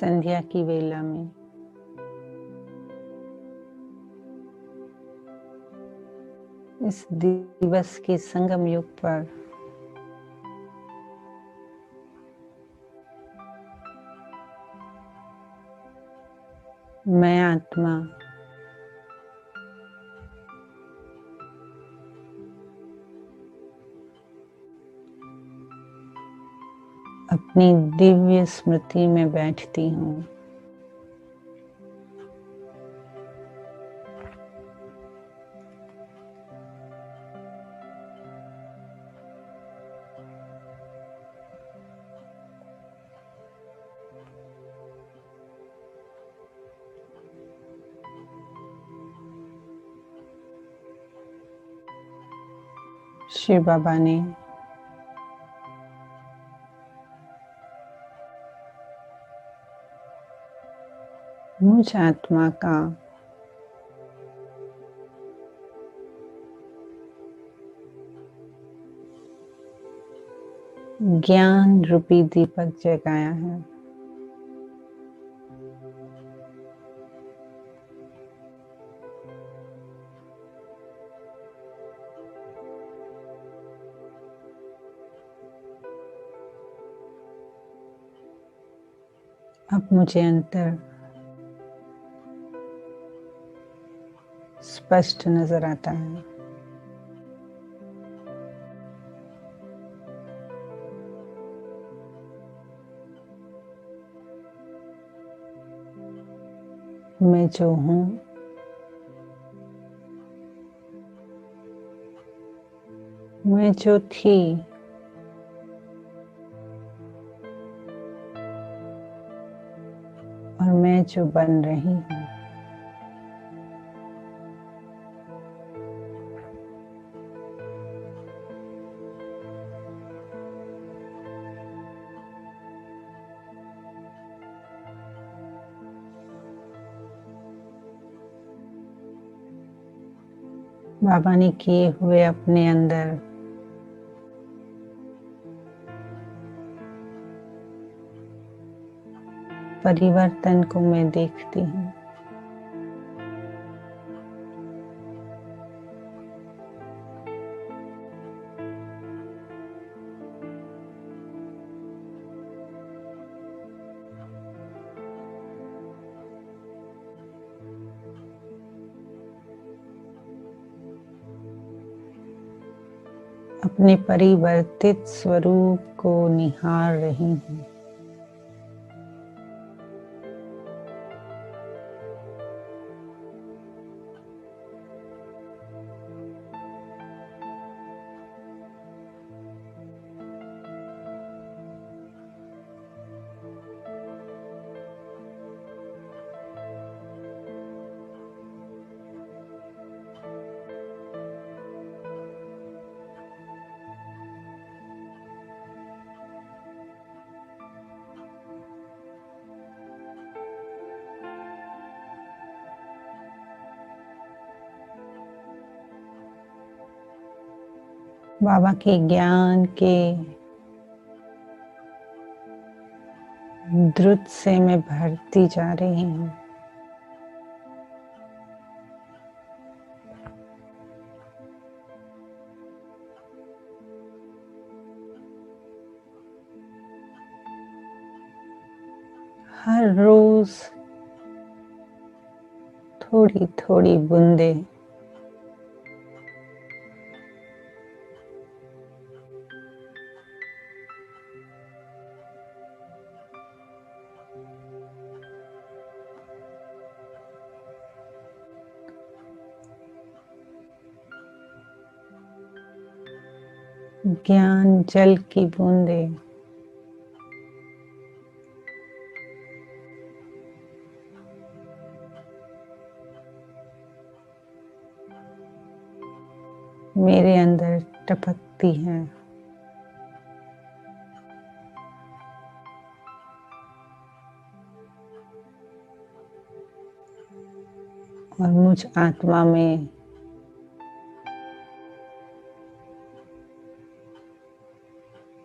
संध्या की वेला में इस दिवस के संगम युग पर मैं आत्मा अपनी दिव्य स्मृति में बैठती हूँ। शिव बाबा ने मुझ आत्मा का ज्ञान रूपी दीपक जगाया है। अब मुझे अंतर स्पष्ट नजर आता है। मैं जो हूँ मैं जो थी और मैं जो बन रही हूँ, बाबा ने किए हुए अपने अंदर परिवर्तन को मैं देखती हूँ। अपने परिवर्तित स्वरूप को निहार रही हूँ। बाबा के ज्ञान के द्रुत से मैं भरती जा रही हूँ। हर रोज थोड़ी थोड़ी बूंदे ज्ञान जल की बूंदे मेरे अंदर टपकती हैं। और मुझ आत्मा में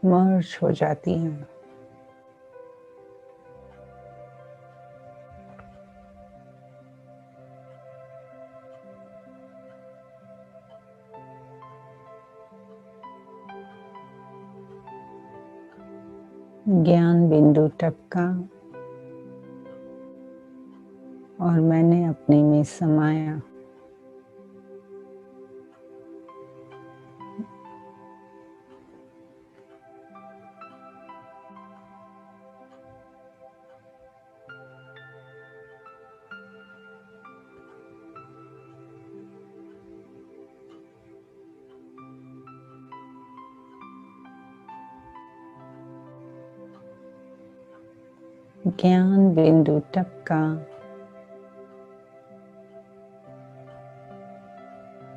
मर्ज हो जाती हैं। ज्ञान बिंदु टपका और मैंने अपने में समाया। ज्ञान बिंदु टपका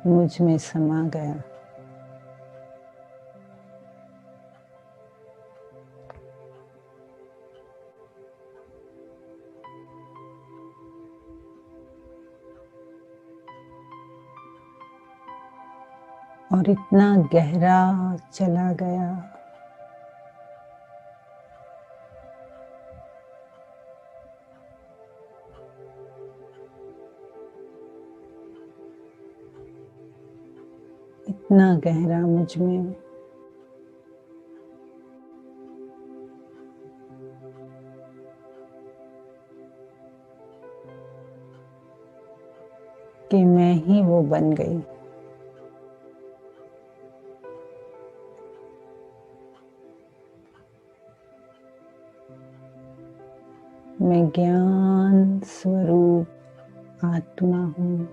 मुझ में समा गया। और इतना गहरा चला गया इतना गहरा मुझ में कि मैं ही वो बन गई। मैं ज्ञान स्वरूप आत्मा हूँ।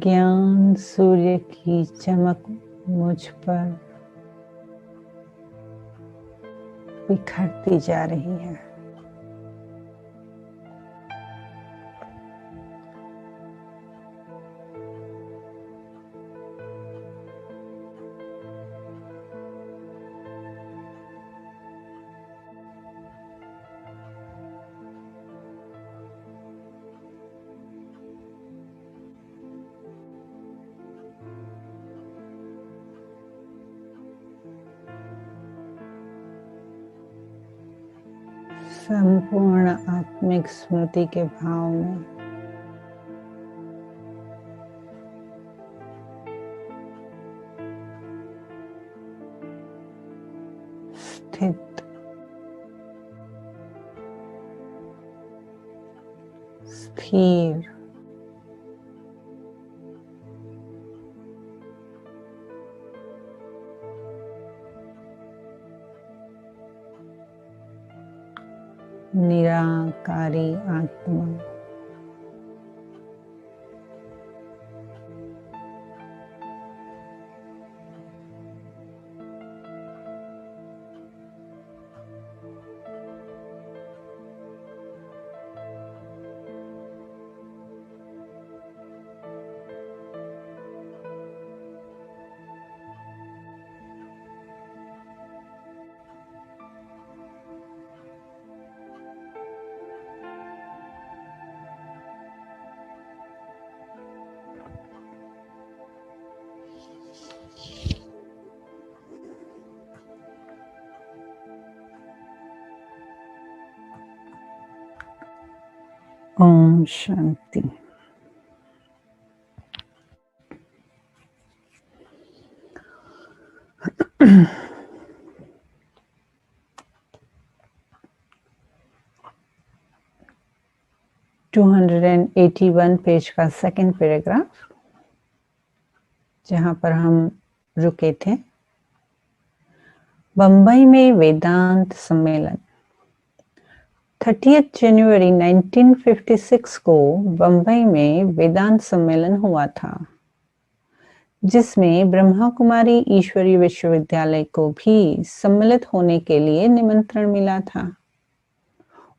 ज्ञान सूर्य की चमक मुझ पर बिखरती जा रही है। संपूर्ण आत्मिक स्मृति के भाव में स्थित स्थिर निराकारी आत्मा ओम शांति। टू 281 पेज का सेकंड पैराग्राफ, जहां पर हम रुके थे। बंबई में वेदांत सम्मेलन 30 जनवरी 1956 को बंबई में वेदांत सम्मेलन हुआ था, जिसमें ब्रह्मा कुमारी ईश्वरीय विश्वविद्यालय को भी सम्मिलित होने के लिए निमंत्रण मिला था।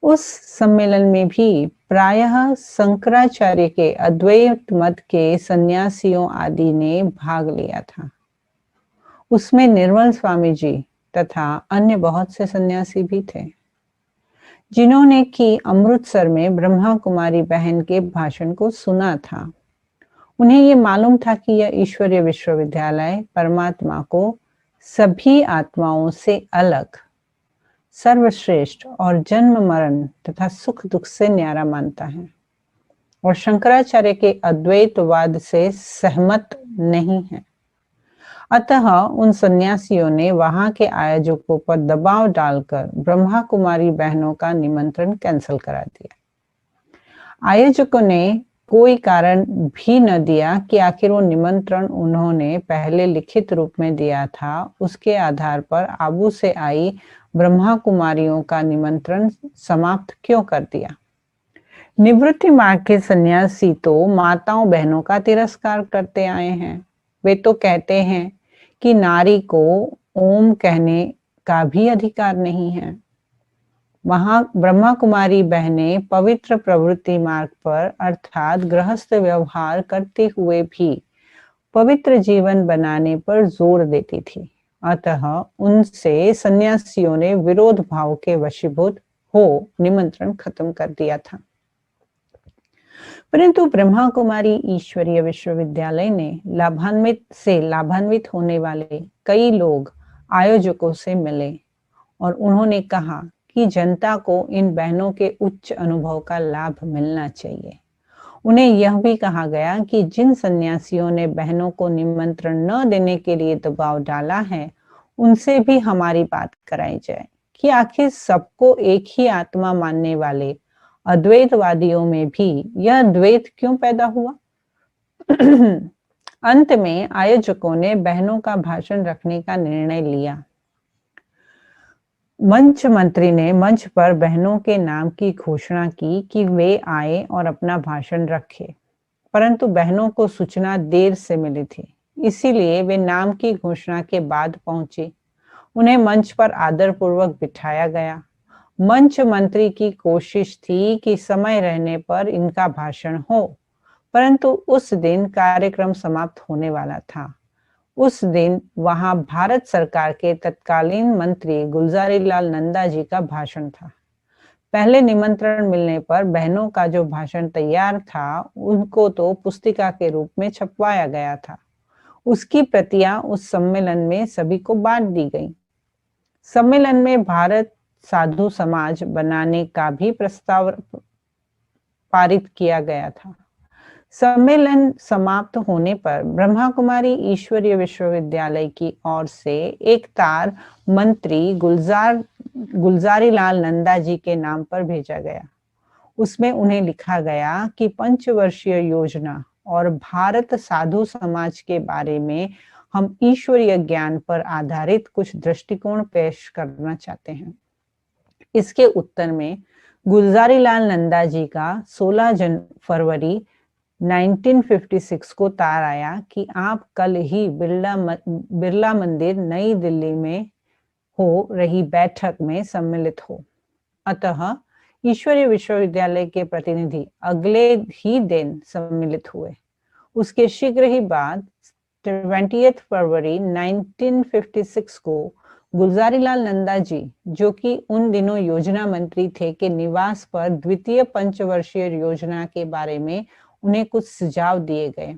उस सम्मेलन में भी प्रायः शंकराचार्य के अद्वैत मत के सन्यासियों आदि ने भाग लिया था। उसमें निर्मल स्वामी जी तथा अन्य बहुत से सन्यासी भी थे, जिन्होंने कि अमृतसर में ब्रह्मा कुमारी बहन के भाषण को सुना था। उन्हें ये मालूम था कि यह ईश्वरीय विश्वविद्यालय परमात्मा को सभी आत्माओं से अलग, सर्वश्रेष्ठ और जन्म मरण तथा सुख दुख से न्यारा मानता है और शंकराचार्य के अद्वैतवाद से सहमत नहीं है। अतः उन सन्यासियों ने वहां के आयोजकों पर दबाव डालकर ब्रह्मा कुमारी बहनों का निमंत्रण कैंसिल करा दिया। आयोजकों ने कोई कारण भी न दिया कि आखिर वो निमंत्रण उन्होंने पहले लिखित रूप में दिया था, उसके आधार पर आबू से आई ब्रह्मा कुमारियों का निमंत्रण समाप्त क्यों कर दिया। निवृत्ति मार्ग के सन्यासी तो माताओं बहनों का तिरस्कार करते आए हैं। वे तो कहते हैं कि नारी को ओम कहने का भी अधिकार नहीं है। वहां ब्रह्मा कुमारी बहनें पवित्र प्रवृत्ति मार्ग पर अर्थात गृहस्थ व्यवहार करते हुए भी पवित्र जीवन बनाने पर जोर देती थी। अतः उनसे सन्यासियों ने विरोध भाव के वशीभूत हो निमंत्रण खत्म कर दिया था। परंतु ब्रह्मा कुमारी ईश्वरीय विश्वविद्यालय ने लाभान्वित होने वाले कई लोग आयोजकों से मिले और उन्होंने कहा कि जनता को इन बहनों के उच्च अनुभव का लाभ मिलना चाहिए। उन्हें यह भी कहा गया कि जिन सन्यासियों ने बहनों को निमंत्रण न देने के लिए दबाव डाला है, उनसे भी हमारी बात कराई जाए कि आखिर सबको एक ही आत्मा मानने वाले अद्वैतवादियों में भी यह द्वैत क्यों पैदा हुआ। अंत में आयोजकों ने बहनों का भाषण रखने का निर्णय लिया। मंच मंत्री ने मंच पर बहनों के नाम की घोषणा की कि वे आए और अपना भाषण रखे, परंतु बहनों को सूचना देर से मिली थी, इसीलिए वे नाम की घोषणा के बाद पहुंची। उन्हें मंच पर आदरपूर्वक बिठाया गया। मंच मंत्री की कोशिश थी कि समय रहने पर इनका भाषण हो, परंतु उस दिन कार्यक्रम समाप्त होने वाला था। उस दिन वहां भारत सरकार के तत्कालीन मंत्री गुलजारीलाल नंदा जी का भाषण था। पहले निमंत्रण मिलने पर बहनों का जो भाषण तैयार था, उनको तो पुस्तिका के रूप में छपवाया गया था। उसकी प्रतियां उस सम्मेलन में सभी को बांट दी गई। सम्मेलन में भारत साधु समाज बनाने का भी प्रस्ताव पारित किया गया था। सम्मेलन समाप्त होने पर ब्रह्मा कुमारी ईश्वरीय विश्वविद्यालय की ओर से एक तार मंत्री गुलजारीलाल नंदा जी के नाम पर भेजा गया। उसमें उन्हें लिखा गया कि पंचवर्षीय योजना और भारत साधु समाज के बारे में हम ईश्वरीय ज्ञान पर आधारित कुछ दृष्टिकोण पेश करना चाहते हैं। इसके उत्तर में गुलजारीलाल नंदा जी का 16 फरवरी 1956 को तार आया कि आप कल ही बिरला मंदिर नई दिल्ली में हो रही बैठक में सम्मिलित हो। अतः ईश्वरीय विश्वविद्यालय के प्रतिनिधि अगले ही दिन सम्मिलित हुए। उसके शीघ्र ही बाद 20 फरवरी 1956 को गुलजारीलाल नंदा जी, जो कि उन दिनों योजना मंत्री थे, के निवास पर द्वितीय पंचवर्षीय योजना के बारे में उन्हें कुछ सुझाव दिए गए।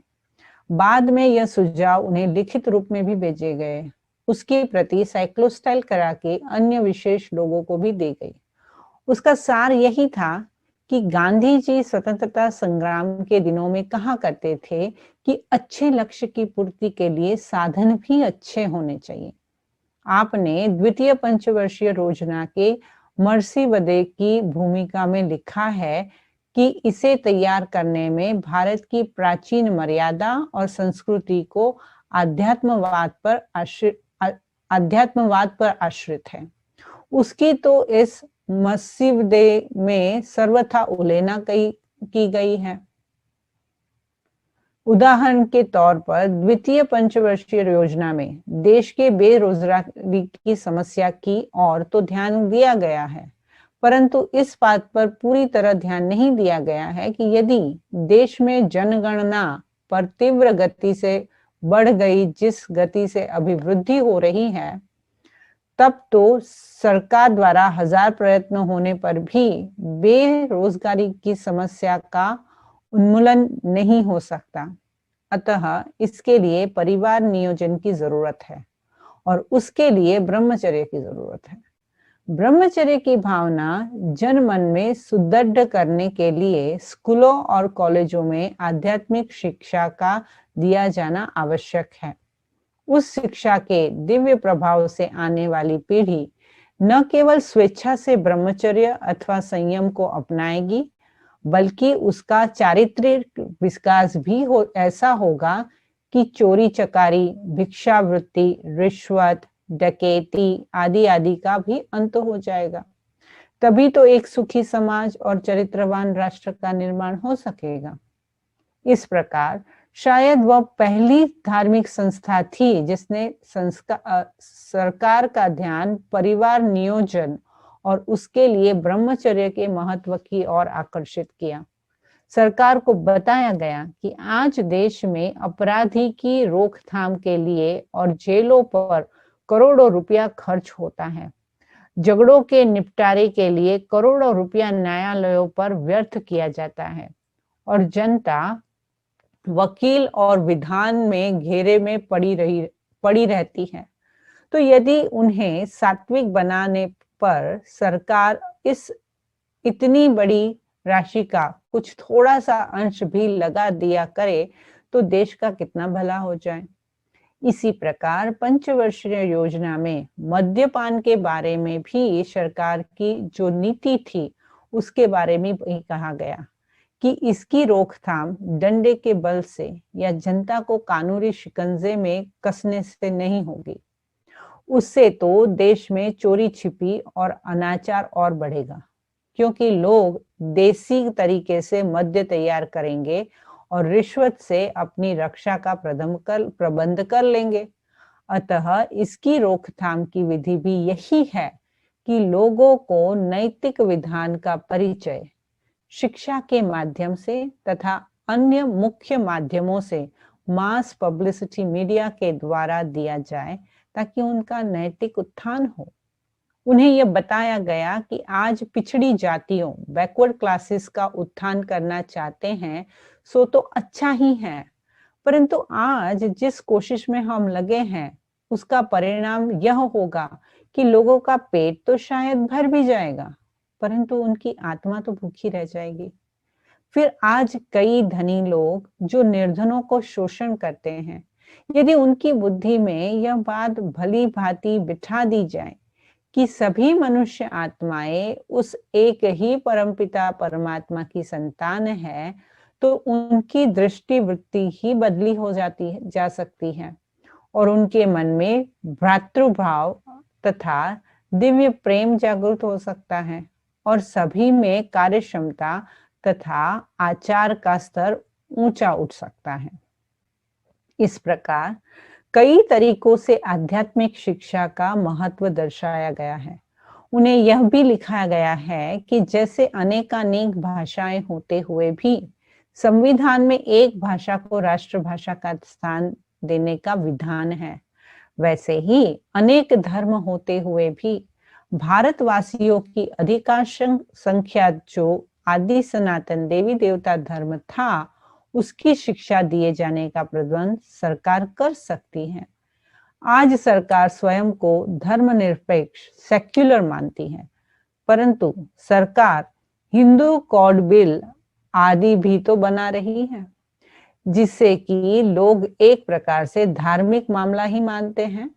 बाद में यह सुझाव उन्हें लिखित रूप में भी भेजे गए। उसकी प्रति साइक्लोस्टाइल करा के अन्य विशेष लोगों को भी दी गई। उसका सार यही था कि गांधी जी स्वतंत्रता संग्राम के दिनों में कहा करते थे कि अच्छे लक्ष्य की पूर्ति के लिए साधन भी अच्छे होने चाहिए। आपने द्वितीय पंचवर्षीय योजना के मर्सी वदे की भूमिका में लिखा है कि इसे तैयार करने में भारत की प्राचीन मर्यादा और संस्कृति को अध्यात्मवाद पर आश्रित है। उसकी तो इस मसीवदे में सर्वथा उल्लेखना की गई है। उदाहरण के तौर पर द्वितीय पंचवर्षीय योजना में देश के बेरोजगारी की समस्या की ओर तो ध्यान दिया गया है, परंतु इस बात पर पूरी तरह ध्यान नहीं दिया गया है कि यदि देश में जनगणना पर तीव्र गति से बढ़ गई, जिस गति से अभिवृद्धि हो रही है, तब तो सरकार द्वारा हजार प्रयत्न होने पर भी बेरोजगारी की समस्या का उन्मूलन नहीं हो सकता। अतः इसके लिए परिवार नियोजन की जरूरत है और उसके लिए ब्रह्मचर्य की जरूरत है। ब्रह्मचर्य की भावना जन मन में सुदृढ़ करने के लिए स्कूलों और कॉलेजों में आध्यात्मिक शिक्षा का दिया जाना आवश्यक है। उस शिक्षा के दिव्य प्रभाव से आने वाली पीढ़ी न केवल स्वेच्छा से ब्रह्मचर्य अथवा संयम को अपनाएगी, बल्कि उसका चारित्रिक विकास भी ऐसा होगा कि चोरी चकारी, भिक्षावृत्ति, रिश्वत, डकैती आदि आदि का भी अंत हो जाएगा। तभी तो एक सुखी समाज और चरित्रवान राष्ट्र का निर्माण हो सकेगा। इस प्रकार शायद वह पहली धार्मिक संस्था थी जिसने सरकार का ध्यान परिवार नियोजन और उसके लिए ब्रह्मचर्य के महत्व की ओर आकर्षित किया। सरकार को बताया गया कि आज देश में अपराधी की रोकथाम के लिए और जेलों पर करोड़ों रुपया खर्च होता है। झगड़ों के निपटारे के लिए करोड़ों रुपया न्यायालयों पर व्यर्थ किया जाता है और जनता वकील और विधान में घेरे में पड़ी रहती है। तो यदि उन्हें सात्विक बनाने पर सरकार इस इतनी बड़ी राशि का कुछ थोड़ा सा अंश भी लगा दिया करे तो देश का कितना भला हो जाए। इसी प्रकार पंचवर्षीय योजना में मद्यपान के बारे में भी सरकार की जो नीति थी उसके बारे में भी कहा गया कि इसकी रोकथाम डंडे के बल से या जनता को कानूनी शिकंजे में कसने से नहीं होगी। उससे तो देश में चोरी छिपी और अनाचार और बढ़ेगा, क्योंकि लोग देसी तरीके से मद्य तैयार करेंगे और रिश्वत से अपनी रक्षा का प्रबंध कर लेंगे। अतः इसकी रोकथाम की विधि भी यही है कि लोगों को नैतिक विधान का परिचय शिक्षा के माध्यम से तथा अन्य मुख्य माध्यमों से मास पब्लिसिटी मीडिया के द्वारा दिया जाए ताकि उनका नैतिक उत्थान हो। उन्हें यह बताया गया कि आज पिछड़ी जातियों बैकवर्ड क्लासेस का उत्थान करना चाहते हैं, सो तो अच्छा ही है, परंतु आज जिस कोशिश में हम लगे हैं उसका परिणाम यह होगा कि लोगों का पेट तो शायद भर भी जाएगा, परंतु उनकी आत्मा तो भूखी रह जाएगी। फिर आज कई धनी लोग जो निर्धनों को शोषण करते हैं, यदि उनकी बुद्धि में यह बात भली भांति बिठा दी जाए कि सभी मनुष्य आत्माएं उस एक ही परमपिता परमात्मा की संतान है, तो उनकी दृष्टि वृत्ति ही बदली हो जा सकती है और उनके मन में भ्रातृभाव तथा दिव्य प्रेम जागृत हो सकता है और सभी में कार्य क्षमता तथा आचार का स्तर ऊंचा उठ सकता है। इस प्रकार कई तरीकों से आध्यात्मिक शिक्षा का महत्व दर्शाया गया है। उन्हें यह भी लिखा गया है कि जैसे अनेकानेक भाषाएं होते हुए भी संविधान में एक भाषा को राष्ट्रभाषा का स्थान देने का विधान है, वैसे ही अनेक धर्म होते हुए भी भारतवासियों की अधिकांश संख्या जो आदि सनातन देवी देवता धर्म था, उसकी शिक्षा दिए जाने का प्रबंध सरकार कर सकती है। आज सरकार स्वयं को धर्मनिरपेक्ष सेक्युलर मानती है, परंतु सरकार हिंदू कोड बिल आदि भी तो बना रही है, जिससे कि लोग एक प्रकार से धार्मिक मामला ही मानते हैं।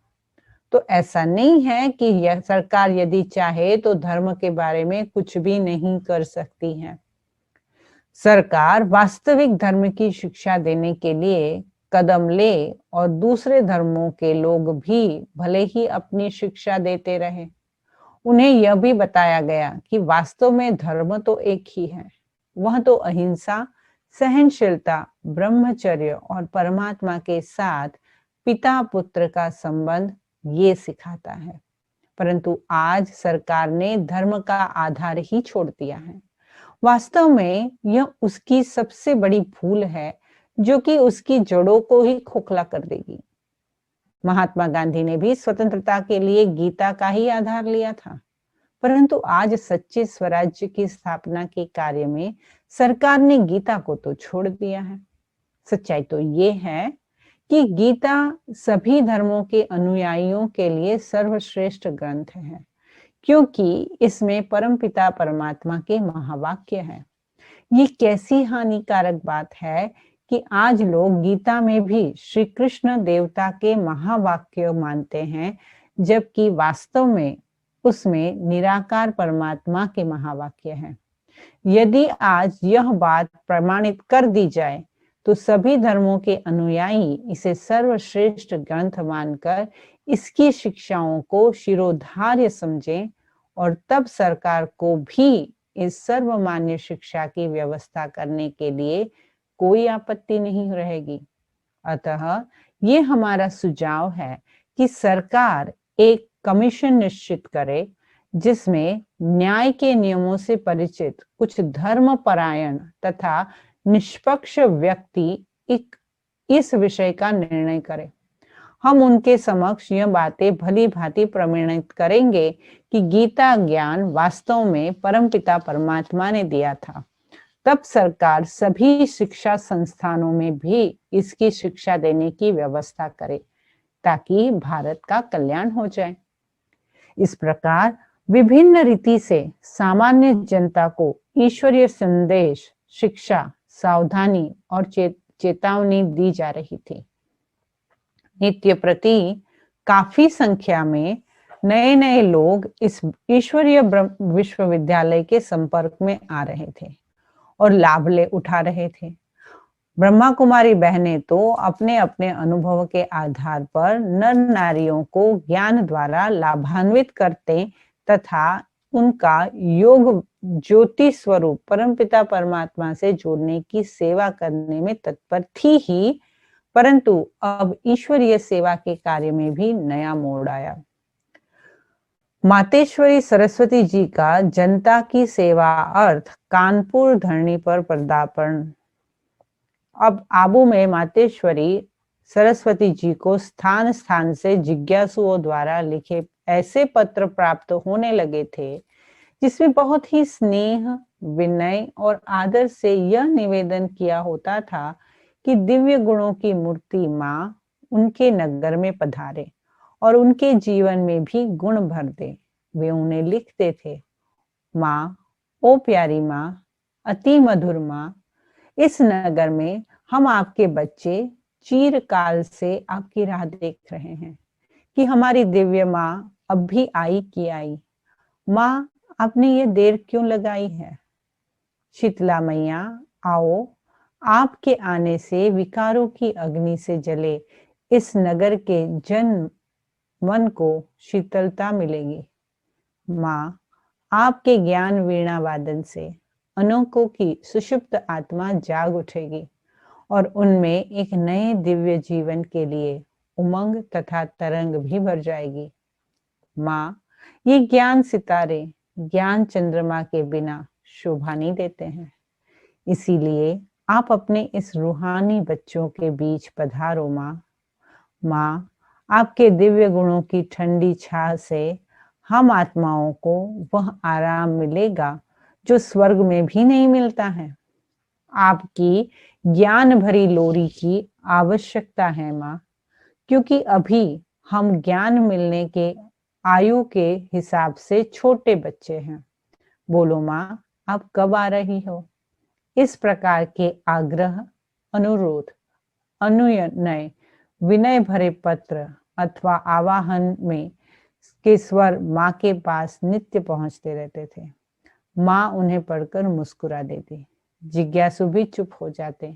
तो ऐसा नहीं है कि यह सरकार यदि चाहे तो धर्म के बारे में कुछ भी नहीं कर सकती है। सरकार वास्तविक धर्म की शिक्षा देने के लिए कदम ले और दूसरे धर्मों के लोग भी भले ही अपनी शिक्षा देते रहे। उन्हें यह भी बताया गया कि वास्तव में धर्म तो एक ही है, वह तो अहिंसा, सहनशीलता, ब्रह्मचर्य और परमात्मा के साथ पिता पुत्र का संबंध ये सिखाता है। परंतु आज सरकार ने धर्म का आधार ही छोड़ दिया है। वास्तव में यह उसकी सबसे बड़ी भूल है, जो कि उसकी जड़ों को ही खोखला कर देगी। महात्मा गांधी ने भी स्वतंत्रता के लिए गीता का ही आधार लिया था, परंतु आज सच्चे स्वराज्य की स्थापना के कार्य में सरकार ने गीता को तो छोड़ दिया है। सच्चाई तो ये है कि गीता सभी धर्मों के अनुयायियों के लिए सर्वश्रेष्ठ ग्रंथ है, क्योंकि इसमें परमपिता परमात्मा के महावाक्य है। ये कैसी हानिकारक बात है कि आज लोग गीता में भी श्री कृष्ण देवता के महावाक्य मानते हैं, जबकि वास्तव में उसमें निराकार परमात्मा के महावाक्य हैं। यदि आज यह बात प्रमाणित कर दी जाए तो सभी धर्मों के अनुयायी इसे सर्वश्रेष्ठ ग्रंथ मानकर इसकी शिक्षाओं को शिरोधार्य समझें, और तब सरकार को भी इस सर्वमान्य शिक्षा की व्यवस्था करने के लिए कोई आपत्ति नहीं रहेगी। अतः ये हमारा सुझाव है कि सरकार एक कमीशन निश्चित करे, जिसमें न्याय के नियमों से परिचित कुछ धर्मपरायण तथा निष्पक्ष व्यक्ति इस विषय का निर्णय करे। हम उनके समक्ष यह बातें भली भांति प्रमाणित करेंगे कि गीता ज्ञान वास्तव में परमपिता परमात्मा ने दिया था। तब सरकार सभी शिक्षा संस्थानों में भी इसकी शिक्षा देने की व्यवस्था करे, ताकि भारत का कल्याण हो जाए। इस प्रकार विभिन्न रीति से सामान्य जनता को ईश्वरीय संदेश, शिक्षा, सावधानी और चेतावनी दी जा रही थी। नित्य प्रति काफी संख्या में नए नए लोग इस ईश्वरीय विश्वविद्यालय के संपर्क में आ रहे थे और लाभ ले उठा रहे थे। ब्रह्मा कुमारी बहनें तो अपने अपने अनुभव के आधार पर नर नारियों को ज्ञान द्वारा लाभान्वित करते तथा उनका योग ज्योति स्वरूप परमपिता परमात्मा से जोड़ने की सेवा करने में तत्पर थी ही, परंतु अब ईश्वरीय सेवा के कार्य में भी नया मोड़ आया। मातेश्वरी सरस्वती जी का जनता की सेवा अर्थ कानपुर धरणी पर पदार्पण। अब आबू में मातेश्वरी सरस्वती जी को स्थान स्थान से जिज्ञासुओं द्वारा लिखे ऐसे पत्र प्राप्त होने लगे थे, जिसमें बहुत ही स्नेह, विनय और आदर से यह निवेदन किया होता था कि दिव्य गुणों की मूर्ति माँ उनके नगर में पधारे और उनके जीवन में भी गुण भर दे। वे उन्हें लिखते थे, माँ, ओ प्यारी माँ, अति मधुर माँ, इस नगर में हम आपके बच्चे चिरकाल से आपकी राह देख रहे हैं कि हमारी दिव्य माँ अब भी आई कि आई। माँ, आपने ये देर क्यों लगाई है? शीतला मैया, आओ, आपके आने से विकारों की अग्नि से जले इस नगर के जन मन को शीतलता मिलेगी। माँ, आपके ज्ञान वीणा वादन से अनोखों की सुषुप्त आत्मा जाग उठेगी और उनमें एक नए दिव्य जीवन के लिए उमंग तथा तरंग भी भर जाएगी। माँ, ये ज्ञान सितारे ज्ञान चंद्रमा के बिना शोभा नहीं देते हैं, इसीलिए आप अपने इस रूहानी बच्चों के बीच पधारो माँ। माँ, आपके दिव्य गुणों की ठंडी छाह से हम आत्माओं को वह आराम मिलेगा जो स्वर्ग में भी नहीं मिलता है। आपकी ज्ञान भरी लोरी की आवश्यकता है माँ, क्योंकि अभी हम ज्ञान मिलने के आयु के हिसाब से छोटे बच्चे हैं। बोलो माँ, आप कब आ रही हो? इस प्रकार के आग्रह, अनुरोध, अनुनय, विनय भरे पत्र अथवा आवाहन में के स्वर माँ के पास नित्य पहुंचते रहते थे। माँ उन्हें पढ़कर मुस्कुरा देती। जिज्ञासु भी चुप हो जाते।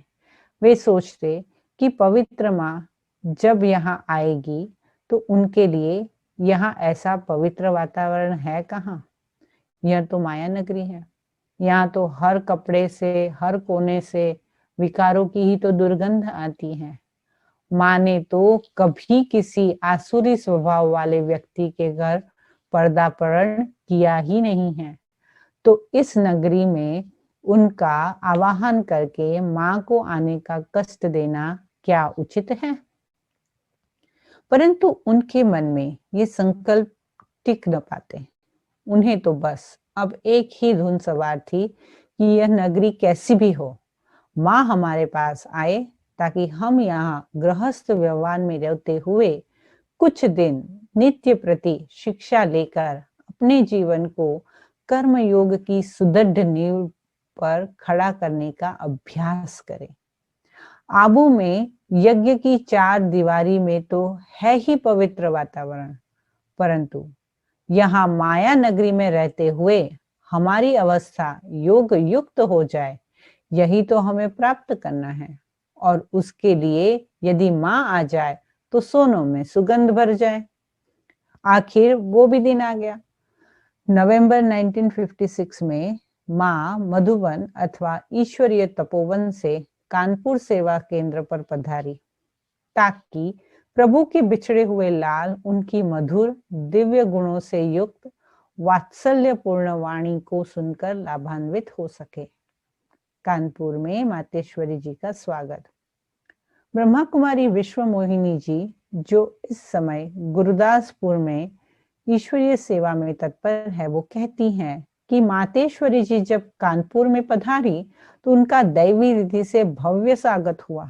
वे सोचते कि पवित्र माँ जब यहाँ आएगी तो उनके लिए यहाँ ऐसा पवित्र वातावरण है कहाँ? यह तो माया नगरी है। यहाँ तो हर कपड़े से, हर कोने से विकारों की ही तो दुर्गंध आती है। माँ ने तो कभी किसी आसुरी स्वभाव वाले व्यक्ति के घर पर्दापरण किया ही नहीं है, तो इस नगरी में उनका आवाहन करके मां को आने का कष्ट देना क्या उचित है? परंतु उनके मन में ये संकल्प टिक न पाते। उन्हें तो बस अब एक ही धुन सवार थी कि यह नगरी कैसी भी हो, माँ हमारे पास आए, ताकि हम यहाँ गृहस्थ व्यवहार में रहते हुए कुछ दिन नित्य प्रति शिक्षा लेकर अपने जीवन को कर्म योग की सुदृढ़ नींव पर खड़ा करने का अभ्यास करें। आबू में यज्ञ की चार दीवारी में तो है ही पवित्र वातावरण, परंतु यहाँ माया नगरी में रहते हुए हमारी अवस्था योग युक्त हो जाए, यही तो हमें प्राप्त करना है। और उसके लिए यदि माँ आ जाए तो सोनों में सुगंध भर जाए। आखिर वो भी दिन आ गया। नवंबर 1956 में माँ मधुबन अथवा ईश्वरीय तपोवन से कानपुर सेवा केंद्र पर पधारी, ताकि प्रभु के बिछड़े हुए लाल उनकी मधुर दिव्य गुणों से युक्त वात्सल्यपूर्ण वाणी को सुनकर लाभान्वित हो सके। कानपुर में मातेश्वरी जी का स्वागत। ब्रह्मा कुमारी विश्व मोहिनी जी, जो इस समय गुरुदासपुर में ईश्वरीय सेवा में तत्पर है, वो कहती हैं कि मातेश्वरी जी जब कानपुर में पधारी तो उनका दैवी रीति से भव्य स्वागत हुआ।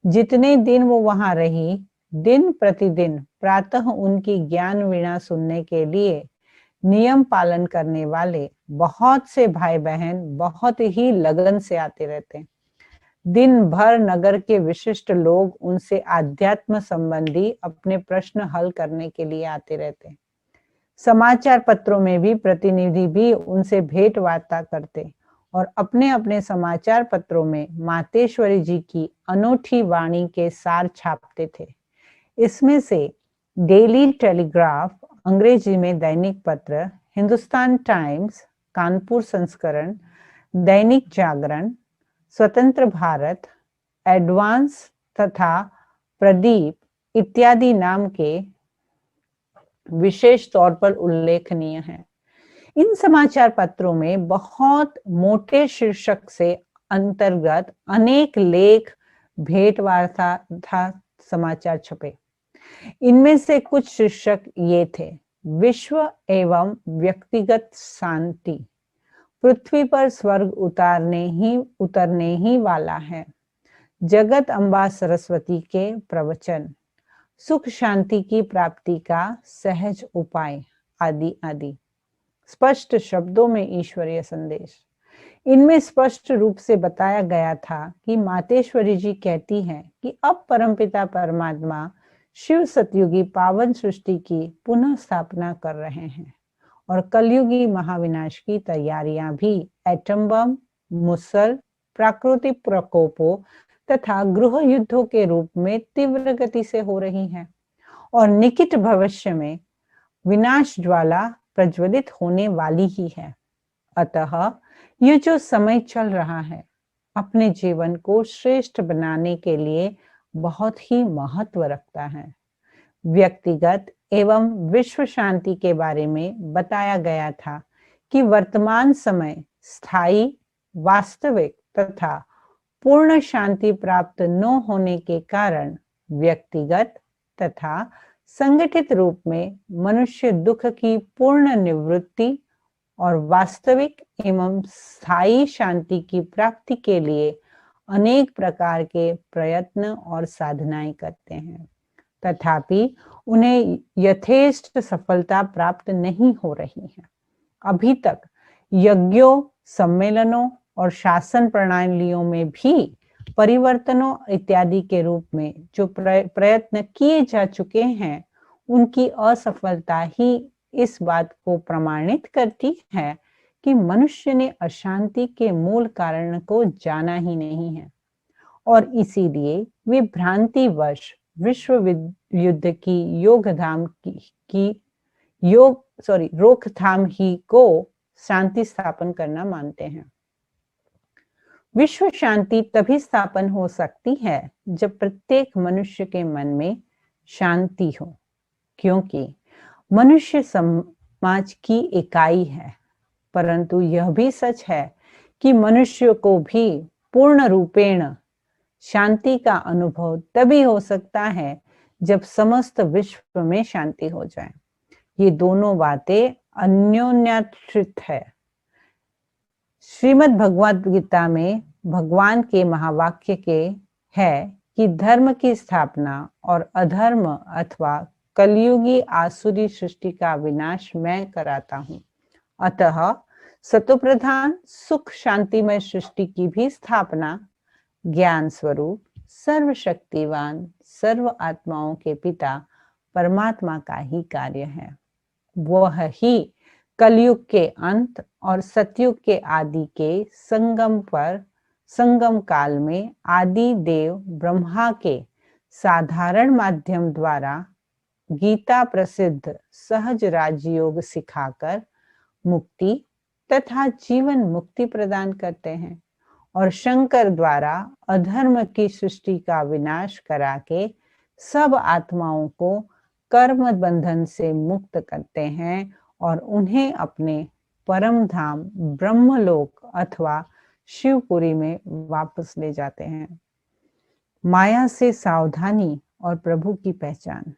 जितने दिन वो वहां रही, दिन प्रतिदिन प्रातः उनकी ज्ञान वीणा सुनने के लिए नियम पालन करने वाले बहुत से भाई बहन बहुत ही लगन से आते रहते। दिन भर नगर के विशिष्ट लोग उनसे आध्यात्म संबंधी अपने प्रश्न हल करने के लिए आते रहते। समाचार पत्रों में भी प्रतिनिधि भी उनसे भेंट वार्ता करते और अपने अपने समाचार पत्रों में मातेश्वरी जी की अनोखी वाणी के सार छापते थे। इसमें से डेली टेलीग्राफ अंग्रेजी में दैनिक पत्र, हिंदुस्तान टाइम्स कानपुर संस्करण, दैनिक जागरण, स्वतंत्र भारत, एडवांस तथा प्रदीप इत्यादि नाम के विशेष तौर पर उल्लेखनीय है। इन समाचार पत्रों में बहुत मोटे शीर्षक से अंतर्गत अनेक लेख, भेंट वार्ता तथा समाचार छपे। इनमें से कुछ शीर्षक ये थे: विश्व एवं व्यक्तिगत शांति, पृथ्वी पर स्वर्ग उतरने ही वाला है, जगत अम्बा सरस्वती के प्रवचन, सुख शांति की प्राप्ति का सहज उपाय, आदि आदि। स्पष्ट शब्दों में ईश्वरीय संदेश। इनमें स्पष्ट रूप से बताया गया था कि मातेश्वरी जी कहती हैं कि अब परमपिता परमात्मा शिव सतयुगी पावन सृष्टि की पुनः स्थापना कर रहे हैं और कलयुगी महाविनाश की तैयारियां भी एटम बम, मुसल, प्राकृतिक प्रकोपों तथा गृह युद्धों के रूप में तीव्र गति से हो रही हैं और निकट भविष्य में विनाश ज्वाला प्रज्वलित होने वाली ही है। अतः ये जो समय चल रहा है, अपने जीवन को श्रेष्ठ बनाने के लिए बहुत ही महत्व रखता है। व्यक्तिगत एवं विश्व शांति के बारे में बताया गया था कि वर्तमान समय स्थायी, वास्तविक तथा पूर्ण शांति प्राप्त न होने के कारण व्यक्तिगत तथा संगठित रूप में मनुष्य दुख की पूर्ण निवृत्ति और वास्तविक एवं स्थायी शांति की प्राप्ति के लिए अनेक प्रकार के प्रयत्न और साधनाएं करते हैं, तथापि उन्हें यथेष्ट सफलता प्राप्त नहीं हो रही है। अभी तक यज्ञों, सम्मेलनों और शासन प्रणालियों में भी परिवर्तनों इत्यादि के रूप में जो प्रयत्न किए जा चुके हैं, उनकी असफलता ही इस बात को प्रमाणित करती है कि मनुष्य ने अशांति के मूल कारण को जाना ही नहीं है और इसीलिए वे भ्रांतिवश विश्व युद्ध की रोकथाम ही को शांति स्थापन करना मानते हैं। विश्व शांति तभी स्थापन हो सकती है जब प्रत्येक मनुष्य के मन में शांति हो, क्योंकि मनुष्य समाज की इकाई है, परंतु यह भी सच है कि मनुष्य को भी पूर्ण रूपेण शांति का अनुभव तभी हो सकता है जब समस्त विश्व में शांति हो जाए। ये दोनों बातें अन्योन्याश्रित है। श्रीमद् भगवद गीता में भगवान के महावाक्य के है कि धर्म की स्थापना और अधर्म अथवा कलयुगी आसुरी सृष्टि का विनाश मैं कराता हूँ। अतः सतोप्रधान सुख शांतिमय सृष्टि की भी स्थापना ज्ञान स्वरूप सर्वशक्तिवान सर्व आत्माओं के पिता परमात्मा का ही कार्य है। वह ही कलयुग के अंत और सतयुग के आदि के संगम काल में आदि देव ब्रह्मा के साधारण माध्यम द्वारा गीता प्रसिद्ध सहज राजयोग सिखाकर मुक्ति तथा जीवन मुक्ति प्रदान करते हैं और शंकर द्वारा अधर्म की सृष्टि का विनाश करा के सब आत्माओं को कर्म बंधन से मुक्त करते हैं और उन्हें अपने परम धाम ब्रह्मलोक अथवा शिवपुरी में वापस ले जाते हैं। माया से सावधानी और प्रभु की पहचान।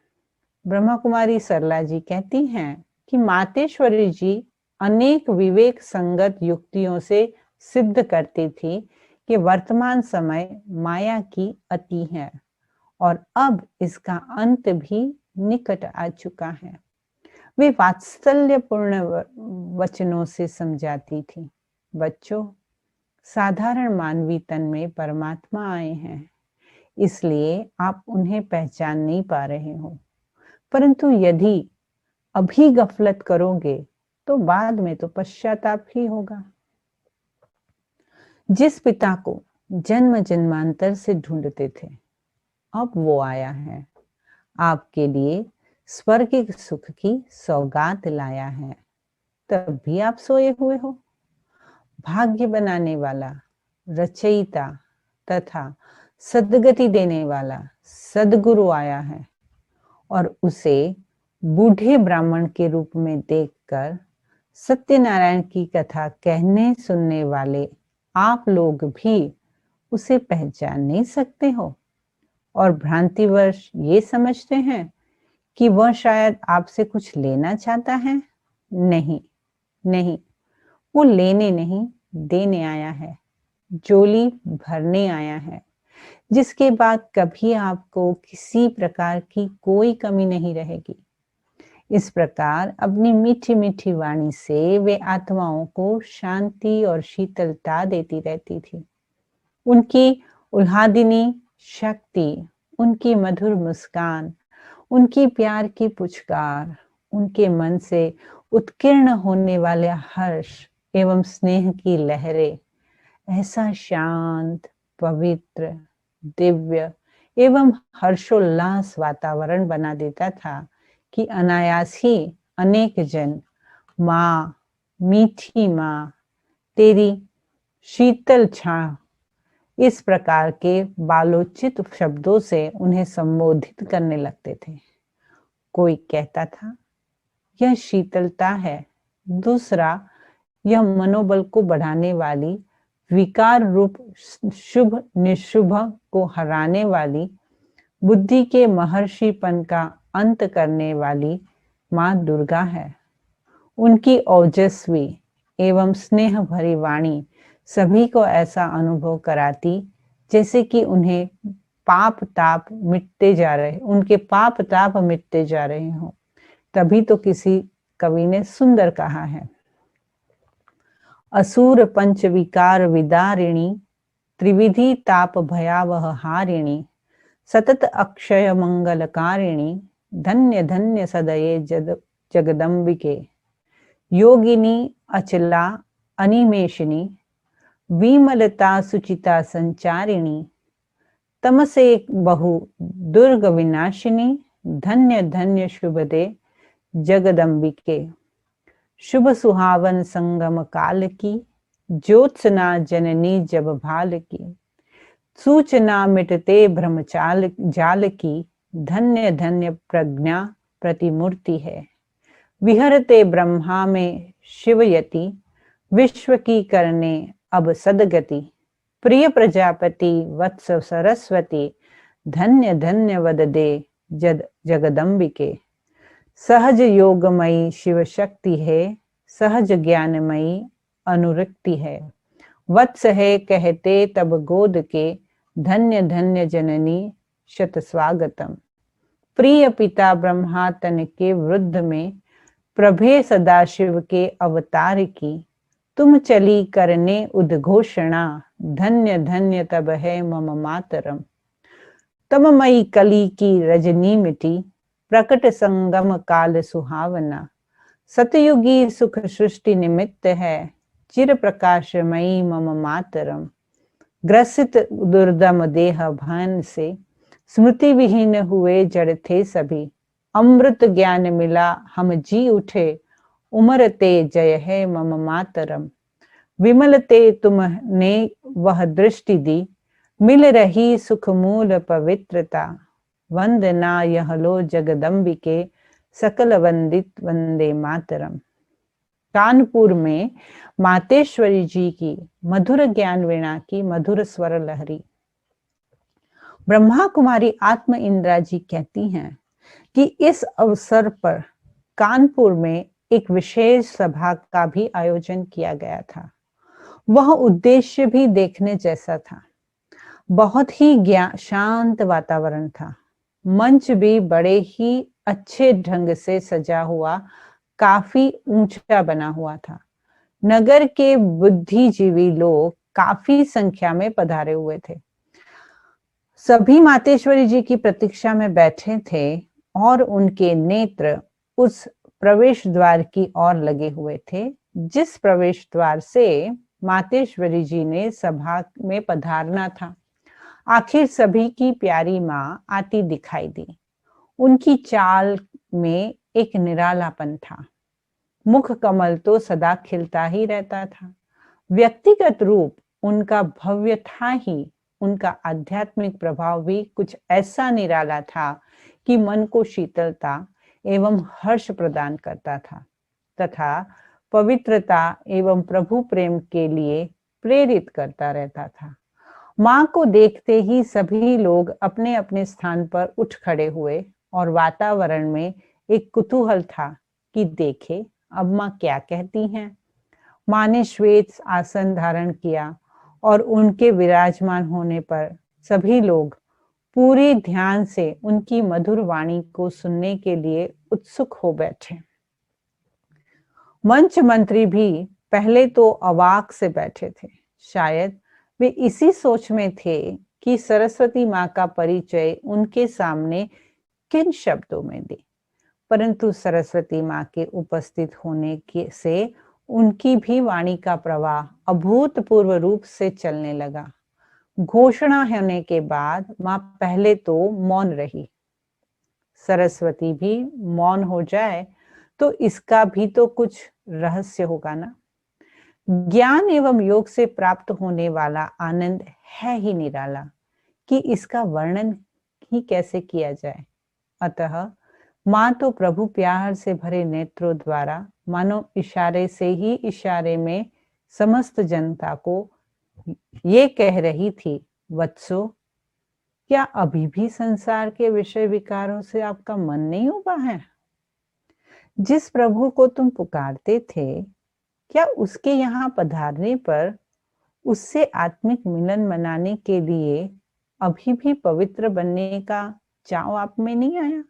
ब्रह्मा कुमारी सरला जी कहती हैं कि मातेश्वरी जी अनेक विवेक संगत युक्तियों से सिद्ध करती थी कि वर्तमान समय माया की अति है और अब इसका अंत भी निकट आ चुका है। वे वात्सल्यपूर्ण वचनों से समझाती थी, बच्चों, साधारण मानवी तन में परमात्मा आए हैं, इसलिए आप उन्हें पहचान नहीं पा रहे हो, परंतु यदि अभी गफलत करोगे तो बाद में तो पश्चाताप ही होगा। जिस पिता को जन्म जन्मांतर से ढूंढते थे, अब वो आया है, आपके लिए स्वर्गिक सुख की सौगात लाया है, तब भी आप सोए हुए हो। भाग्य बनाने वाला, रचयिता तथा सद्गति देने वाला सद्गुरु आया है और उसे बूढ़े ब्राह्मण के रूप में देखकर सत्यनारायण की कथा कहने सुनने वाले आप लोग भी उसे पहचान नहीं सकते हो और भ्रांतिवश ये समझते हैं कि वह शायद आपसे कुछ लेना चाहता है। नहीं नहीं, वो लेने नहीं देने आया है, झोली भरने आया है, जिसके बाद कभी आपको किसी प्रकार की कोई कमी नहीं रहेगी। इस प्रकार अपनी मीठी मीठी वाणी से वे आत्माओं को शांति और शीतलता देती रहती थी। उनकी उल्हादिनी शक्ति, उनकी मधुर मुस्कान, उनकी प्यार की पुचकार, उनके मन से उत्कीर्ण होने वाले हर्ष एवं स्नेह की लहरें ऐसा शांत, पवित्र, दिव्य एवं हर्षोल्लास वातावरण बना देता था कि अनायास ही अनेक जन माँ, मीठी माँ, तेरी शीतल छां, इस प्रकार के बालोचित शब्दों से उन्हें संबोधित करने लगते थे। कोई कहता था, यह शीतलता है, दूसरा, यह मनोबल को बढ़ाने वाली, विकार रूप शुभ निशुभ को हराने वाली, बुद्धि के महर्षिपन का अंत करने वाली माँ दुर्गा है। उनकी ओजस्वी एवं स्नेह भरी वाणी सभी को ऐसा अनुभव कराती जैसे कि उन्हें पाप ताप मिटते जा रहे, उनके पाप ताप मिटते जा रहे हों। तभी तो किसी कवि ने सुंदर कहा है, असुर पंच विकार विदारिणी, त्रिविधि ताप भयावह हारिणी, सतत अक्षय मंगलकारिणी, धन्य धन्य सदये जगदम्बिके, योगिनी अचला अनिमेषिणी, विमलता सुचिता संचारिणी, तमसे बहु दुर्ग विनाशिनी, धन्य धन्य शुभदे जगदम्बिके। शुभ सुहावन संगम काल की, ज्योत्सना जननी जब भाल की, सूचना मिटते जाल की, धन्य धन्य प्रज्ञा प्रतिमूर्ति है। विहरते ब्रह्मा में शिवयति, विश्व की करने अब सदगति। प्रिय प्रजापति वत्स सरस्वती, धन्य धन्य वद दे जगदम्बिके। सहज योगमयी शिव शक्ति है, सहज ज्ञानमयी अनुरक्ति है। वत्स है कहते तब गोद के, धन्य धन्य जननी शत स्वागतम। प्रिय पिता ब्रह्मा तन के वृद्ध में, प्रभे सदाशिव के अवतार की। तुम चली करने उद्घोषणा, धन्य धन्य तब है मम मातरम। तममयी कली की रजनी मिटी, प्रकट संगम काल सुहावना। सतयुगी सुख सृष्टि निमित्त है, चिर प्रकाशमयी मम मातरम। ग्रसित दुर्दम देह भान से, स्मृति विहीन हुए जड़ थे सभी। अमृत ज्ञान मिला हम जी उठे, उमर ते जय है मम मातरम। विमल ते तुमने वह दृष्टि दी, मिल रही सुख मूल पवित्रता। वंदना यह लो जगदम्बिके, सकल वंदित वंदे मातरम। कानपुर में मातेश्वरी जी की मधुर ज्ञान वीणा की मधुर स्वर लहरी। ब्रह्मा कुमारी आत्म इंद्रा जी कहती हैं कि इस अवसर पर कानपुर में एक विशेष सभा का भी आयोजन किया गया था। वह उद्देश्य भी देखने जैसा था। बहुत ही शांत वातावरण था। मंच भी बड़े ही अच्छे ढंग से सजा हुआ, काफी ऊंचा बना हुआ था। नगर के बुद्धिजीवी लोग काफी संख्या में पधारे हुए थे। सभी मातेश्वरी जी की प्रतीक्षा में बैठे थे और उनके नेत्र उस प्रवेश द्वार की ओर लगे हुए थे, जिस प्रवेश द्वार से मातेश्वरी जी ने सभा में पधारना था। आखिर सभी की प्यारी माँ आती दिखाई दी। उनकी चाल में एक निरालापन था। मुख कमल तो सदा खिलता ही रहता था। व्यक्तिगत रूप उनका भव्य था ही, उनका आध्यात्मिक प्रभाव भी कुछ ऐसा निराला था कि मन को शीतलता एवं हर्ष प्रदान करता था तथा पवित्रता एवं प्रभु प्रेम के लिए प्रेरित करता रहता था। माँ को देखते ही सभी लोग अपने अपने स्थान पर उठ खड़े हुए और वातावरण में एक कुतूहल था कि देखे अब माँ क्या कहती हैं। माँ ने श्वेत आसन धारण किया और उनके विराजमान होने पर सभी लोग पूरे ध्यान से उनकी मधुर वाणी को सुनने के लिए उत्सुक हो बैठे। मंच मंत्री भी पहले तो अवाक से बैठे थे। शायद वे इसी सोच में थे कि सरस्वती माँ का परिचय उनके सामने किन शब्दों में दे, परंतु सरस्वती माँ के उपस्थित होने से उनकी भी वाणी का प्रवाह अभूतपूर्व रूप से चलने लगा। घोषणा होने के बाद माँ पहले तो मौन रही। सरस्वती भी मौन हो जाए तो इसका भी तो कुछ रहस्य होगा ना। ज्ञान एवं योग से प्राप्त होने वाला आनंद है ही निराला कि इसका वर्णन ही कैसे किया जाए। अतः माँ तो प्रभु प्यार से भरे नेत्रों द्वारा मानो इशारे से ही इशारे में समस्त जनता को ये कह रही थी, वत्सो, क्या अभी भी संसार के विषय विकारों से आपका मन नहीं उबा है? जिस प्रभु को तुम पुकारते थे, क्या उसके यहाँ पधारने पर उससे आत्मिक मिलन मनाने के लिए अभी भी पवित्र बनने का चाव आप में नहीं आया?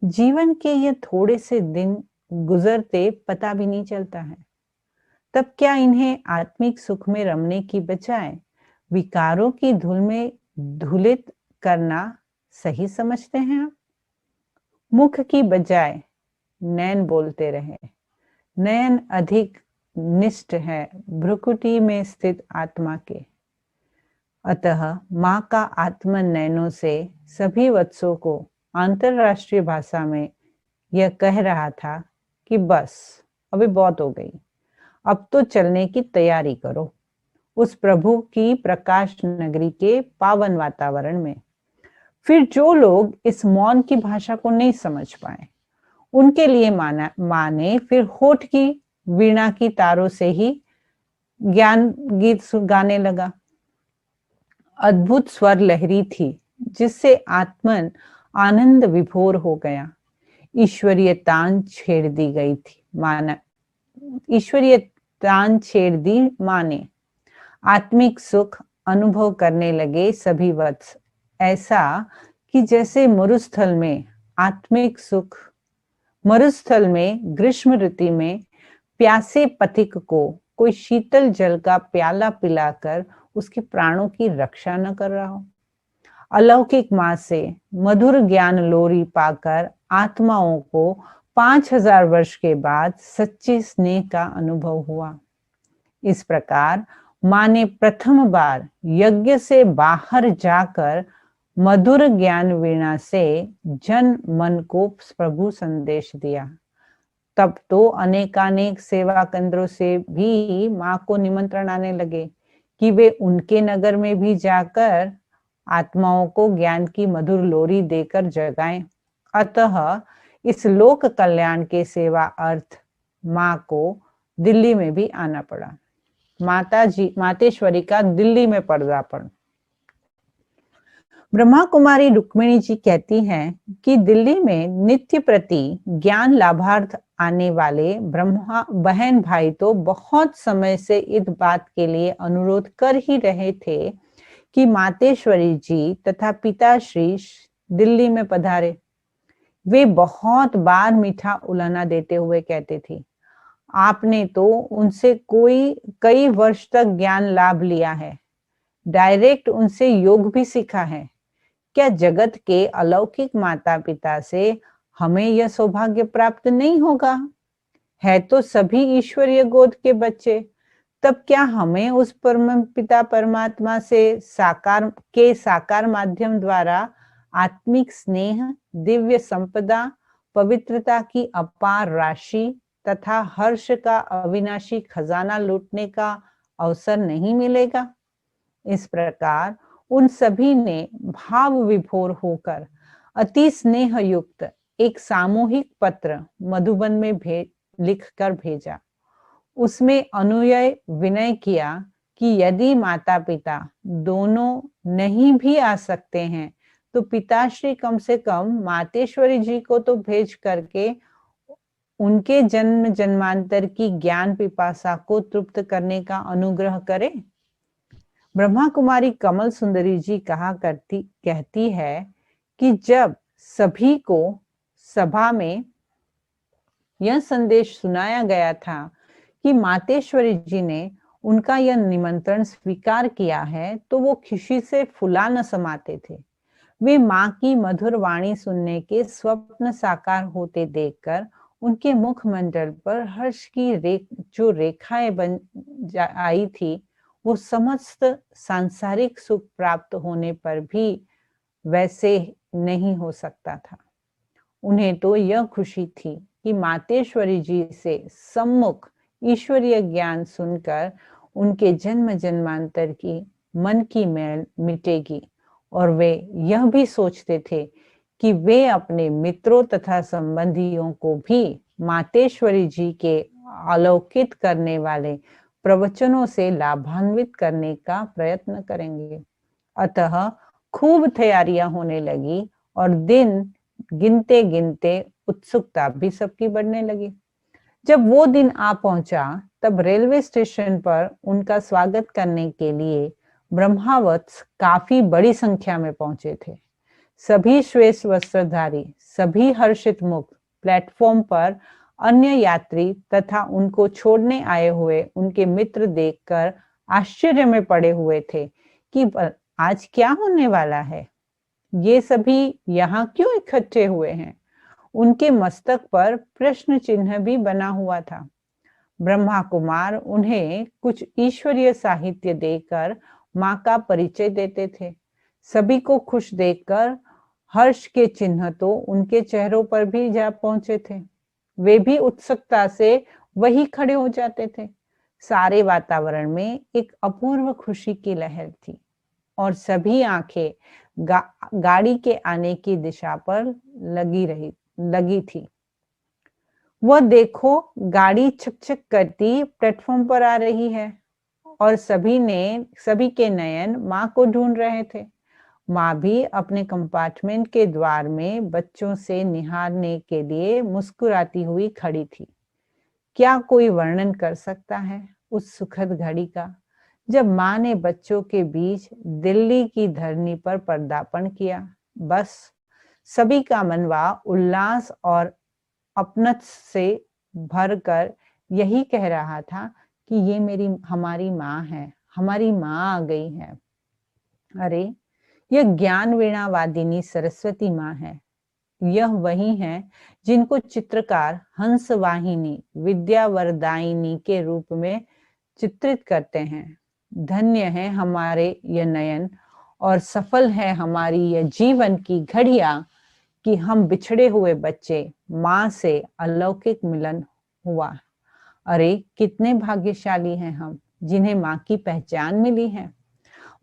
जीवन के ये थोड़े से दिन गुजरते पता भी नहीं चलता है। तब क्या इन्हें आत्मिक सुख में रमने की बजाय विकारों की धूल में धुलित करना सही समझते हैं आप? मुख की बजाय नैन बोलते रहे। नयन अधिक निष्ठ है भ्रुकुटी में स्थित आत्मा के। अतः माँ का आत्म नयनों से सभी वत्सों को अंतरराष्ट्रीय भाषा में यह कह रहा था कि बस अभी बहुत हो गई, अब तो चलने की तैयारी करो उस प्रभु की प्रकाश नगरी के पावन वातावरण में। फिर जो लोग इस मौन की भाषा को नहीं समझ पाए, उनके लिए माँ ने फिर होठ की वीणा की तारों से ही ज्ञान गीत गाने लगा। अद्भुत स्वर लहरी थी जिससे आत्मन आनंद विभोर हो गया। ईश्वरीय तान छेड़ दी गई थी माना ईश्वरीय तान छेड़ दी माँ ने। आत्मिक सुख अनुभव करने लगे सभी वत्स, ऐसा कि जैसे मरुस्थल में आत्मिक सुख, मरुस्थल में ग्रीष्म ऋतु में प्यासे पथिक को कोई शीतल जल का प्याला पिलाकर उसके प्राणों की रक्षा न कर रहा हो। अलौकिक माँ से मधुर ज्ञान लोरी पाकर आत्माओं को 5000 वर्ष के बाद सच्चे स्नेह का अनुभव हुआ। इस प्रकार माँ ने प्रथम बार यज्ञ से बाहर जाकर मधुर ज्ञान वीणा से जन मन को प्रभु संदेश दिया। तब तो अनेकानेक सेवा केंद्रों से भी माँ को निमंत्रण आने लगे कि वे उनके नगर में भी जाकर आत्माओं को ज्ञान की मधुर लोरी देकर जगाएं। अतः इस लोक कल्याण के सेवा अर्थ माँ को दिल्ली में भी आना पड़ा। मातेश्वरी का दिल्ली में पदार्पण। ब्रह्मा कुमारी रुक्मिणी जी कहती हैं कि दिल्ली में नित्य प्रति ज्ञान लाभार्थ आने वाले ब्रह्मा बहन भाई तो बहुत समय से इस बात के लिए अनुरोध कर ही रहे थे कि मातेश्वरी जी तथा पिताश्री दिल्ली में पधारे। वे बहुत बार मीठा उलाना देते हुए कहते थे, आपने तो उनसे कई वर्ष तक ज्ञान लाभ लिया है, डायरेक्ट उनसे योग भी सीखा है। क्या जगत के अलौकिक माता पिता से हमें यह सौभाग्य प्राप्त नहीं होगा? है तो सभी ईश्वरीय गोद के बच्चे, तब क्या हमें उस परम पिता परमात्मा से साकार माध्यम द्वारा आत्मिक स्नेह, दिव्य संपदा, पवित्रता की अपार राशि तथा हर्ष का अविनाशी खजाना लूटने का अवसर नहीं मिलेगा? इस प्रकार उन सभी ने भाव विभोर होकर अति स्नेह युक्त एक सामूहिक पत्र मधुबन में लिखकर भेजा। उसमें अनुनय विनय किया कि यदि माता पिता दोनों नहीं भी आ सकते हैं तो पिताश्री कम से कम मातेश्वरी जी को तो भेज करके उनके जन्म जन्मांतर की ज्ञान पिपासा को तृप्त करने का अनुग्रह करे। ब्रह्मा कुमारी कमल सुंदरी जी कहती है कि जब सभी को सभा में यह संदेश सुनाया गया था कि मातेश्वरी जी ने उनका यह निमंत्रण स्वीकार किया है तो वो खुशी से फुला न समाते थे। वे माँ की मधुर वाणी सुनने के स्वप्न साकार होते देखकर उनके मुखमंडल पर हर्ष की जो रेखाएं बन आई थी, वो समस्त सांसारिक सुख प्राप्त होने पर भी वैसे नहीं हो सकता था। उन्हें तो यह खुशी थी कि मातेश्वरी जी से सम्मुख ईश्वरीय ज्ञान सुनकर उनके जन्म जन्मांतर की मन की मैल मिटेगी, और वे यह भी सोचते थे कि वे अपने मित्रों तथा संबंधियों को भी मातेश्वरी जी के अलौकित करने वाले प्रवचनों से लाभान्वित करने का प्रयत्न करेंगे। अतः खूब तैयारियां होने लगी और दिन गिनते गिनते उत्सुकता भी सबकी बढ़ने लगी। जब वो दिन आ पहुंचा तब रेलवे स्टेशन पर उनका स्वागत करने के लिए ब्रह्मावत्स काफी बड़ी संख्या में पहुंचे थे। सभी श्वेत वस्त्रधारी, सभी हर्षित मुख प्लेटफॉर्म पर अन्य यात्री तथा उनको छोड़ने आए हुए उनके मित्र देखकर आश्चर्य में पड़े हुए थे कि आज क्या होने वाला है, ये सभी यहाँ क्यों इकट्ठे हुए हैं। उनके मस्तक पर प्रश्न चिन्ह भी बना हुआ था। ब्रह्मा कुमार उन्हें कुछ ईश्वरीय साहित्य देकर माँ का परिचय देते थे। सभी को खुश देखकर हर्ष के चिन्ह तो उनके चेहरों पर भी जा पहुंचे थे। वे भी उत्सुकता से वही खड़े हो जाते थे। सारे वातावरण में एक अपूर्व खुशी की लहर थी और सभी आंखें गाड़ी के आने की दिशा पर लगी थी। वह देखो, गाड़ी छक छक करती प्लेटफॉर्म पर आ रही है। और सभी के नयन माँ को ढूंढ रहे थे। माँ भी अपने कंपार्टमेंट के द्वार में बच्चों से निहारने के लिए मुस्कुराती हुई खड़ी थी। क्या कोई वर्णन कर सकता है उस सुखद घड़ी का, जब माँ ने बच्चों के बीच दिल्ली की धरनी पर पदार्पण किया। बस सभी का मनवा उल्लास और अपनत से भरकर यही कह रहा था कि ये हमारी माँ है, हमारी माँ आ गई है। अरे, यह ज्ञान वीणा वादिनी सरस्वती माँ है। यह वही है जिनको चित्रकार हंस वाहिनी विद्या वरदायिनी के रूप में चित्रित करते हैं। धन्य है हमारे यह नयन और सफल है हमारी यह जीवन की घड़ियां कि हम बिछड़े हुए बच्चे माँ से अलौकिक मिलन हुआ। अरे, कितने भाग्यशाली हैं हम जिन्हें माँ की पहचान मिली है।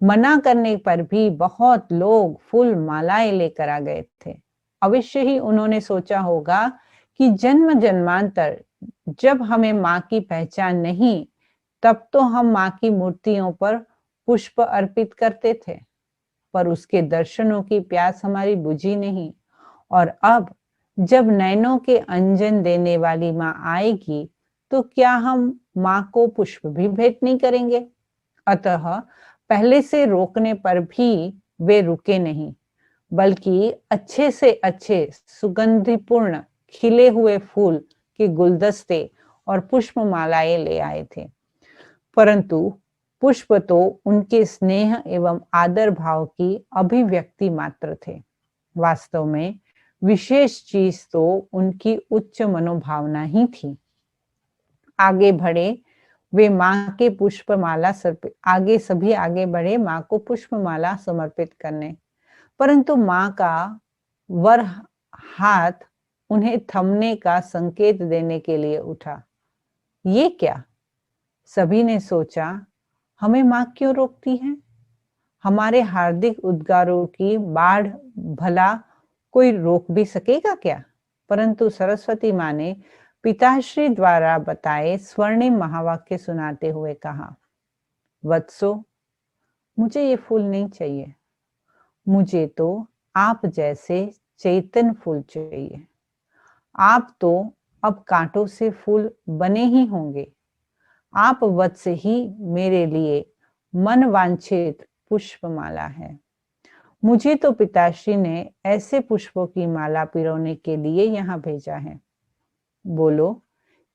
मना करने पर भी बहुत लोग फूल मालाएं लेकर आ गए थे। अवश्य ही उन्होंने सोचा होगा कि जन्म जन्मांतर जब हमें माँ की पहचान नहीं, तब तो हम माँ की मूर्तियों पर पुष्प अर्पित करते थे, पर उसके दर्शनों की प्यास हमारी बुझी नहीं। और अब जब नैनों के अंजन देने वाली माँ आएगी, तो क्या हम माँ को पुष्प भी भेंट नहीं करेंगे? अतः पहले से रोकने पर भी वे रुके नहीं, बल्कि अच्छे से अच्छे सुगंधिपूर्ण खिले हुए फूल के गुलदस्ते और पुष्पमालाएं ले आए थे। परंतु पुष्प तो उनके स्नेह एवं आदर भाव की अभिव्यक्ति मात्र थे। वास्तव में विशेष चीज तो उनकी उच्च मनोभावना ही थी। आगे बढ़े वे माँ के पुष्पमाला आगे बढ़े माँ को पुष्पमाला समर्पित करने, परंतु माँ का वर हाथ उन्हें थमने का संकेत देने के लिए उठा। ये क्या? सभी ने सोचा, हमें माँ क्यों रोकती है? हमारे हार्दिक उद्गारों की बाढ़ भला कोई रोक भी सकेगा क्या? परंतु सरस्वती माँ ने पिताश्री द्वारा बताए स्वर्णिम महावाक्य सुनाते हुए कहा, वत्सो, मुझे ये फूल नहीं चाहिए। मुझे तो आप जैसे चैतन्य फूल चाहिए। आप तो अब कांटों से फूल बने ही होंगे। आप वत्स ही मेरे लिए मन वांछित पुष्पमाला है। मुझे तो पिताश्री ने ऐसे पुष्पों की माला पिरोने के लिए यहाँ भेजा है। बोलो,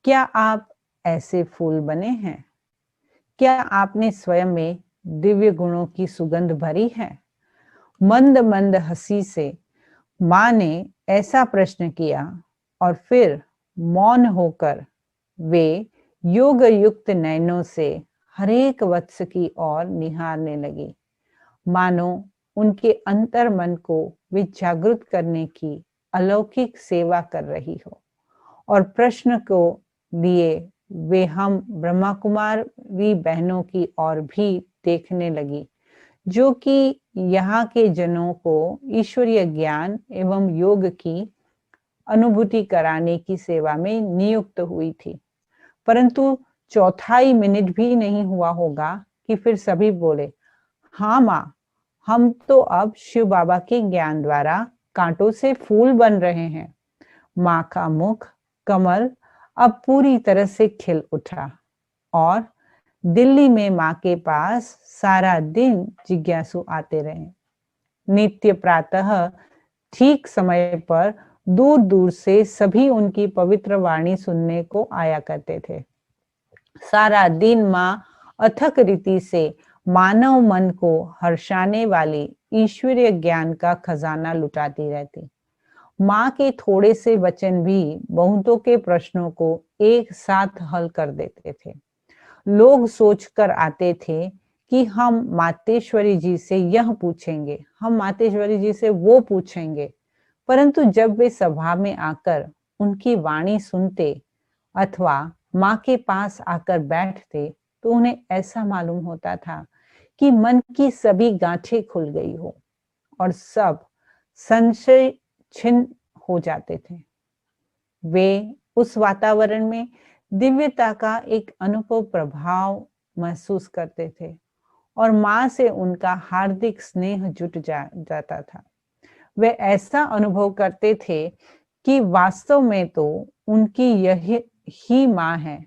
क्या आप ऐसे फूल बने हैं? क्या आपने स्वयं में दिव्य गुणों की सुगंध भरी है? मंद मंद हंसी से माँ ने ऐसा प्रश्न किया और फिर मौन होकर वे योग युक्त नयनों से हरेक वत्स की ओर निहारने लगी, मानो उनके अंतर मन को वे जागृत करने की अलौकिक सेवा कर रही हो। और प्रश्न को लिए वे हम ब्रह्मा कुमारी बहनों की ओर भी देखने लगी, जो कि यहाँ के जनों को ईश्वरीय ज्ञान एवं योग की अनुभूति कराने की सेवा में नियुक्त हुई थी। परंतु चौथाई मिनट भी नहीं हुआ होगा कि फिर सभी बोले, हाँ माँ, हम तो अब शिव बाबा के ज्ञान द्वारा कांटों से फूल बन रहे हैं। माँ का मुख कमल अब पूरी तरह से खिल उठा और दिल्ली में माँ के पास सारा दिन जिज्ञासु आते रहे। नित्य प्रातः ठीक समय पर दूर दूर से सभी उनकी पवित्र वाणी सुनने को आया करते थे। सारा दिन माँ अथक रीति से मानव मन को हर्षाने वाली ईश्वरीय ज्ञान का खजाना लुटाती रहती। माँ के थोड़े से वचन भी बहुतों के प्रश्नों को एक साथ हल कर देते थे। लोग सोचकर आते थे कि हम मातेश्वरी जी से यह पूछेंगे, हम मातेश्वरी जी से वो पूछेंगे, परंतु जब वे सभा में आकर उनकी वाणी सुनते अथवा माँ के पास आकर बैठते, तो उन्हें ऐसा मालूम होता था कि मन की सभी गांठें खुल गई हो और सब संशय छिन्न हो जाते थे। वे उस वातावरण में दिव्यता का एक अनुभव प्रभाव महसूस करते थे और माँ से उनका हार्दिक स्नेह जुट जाता था। वे ऐसा अनुभव करते थे कि वास्तव में तो उनकी यही ही माँ है।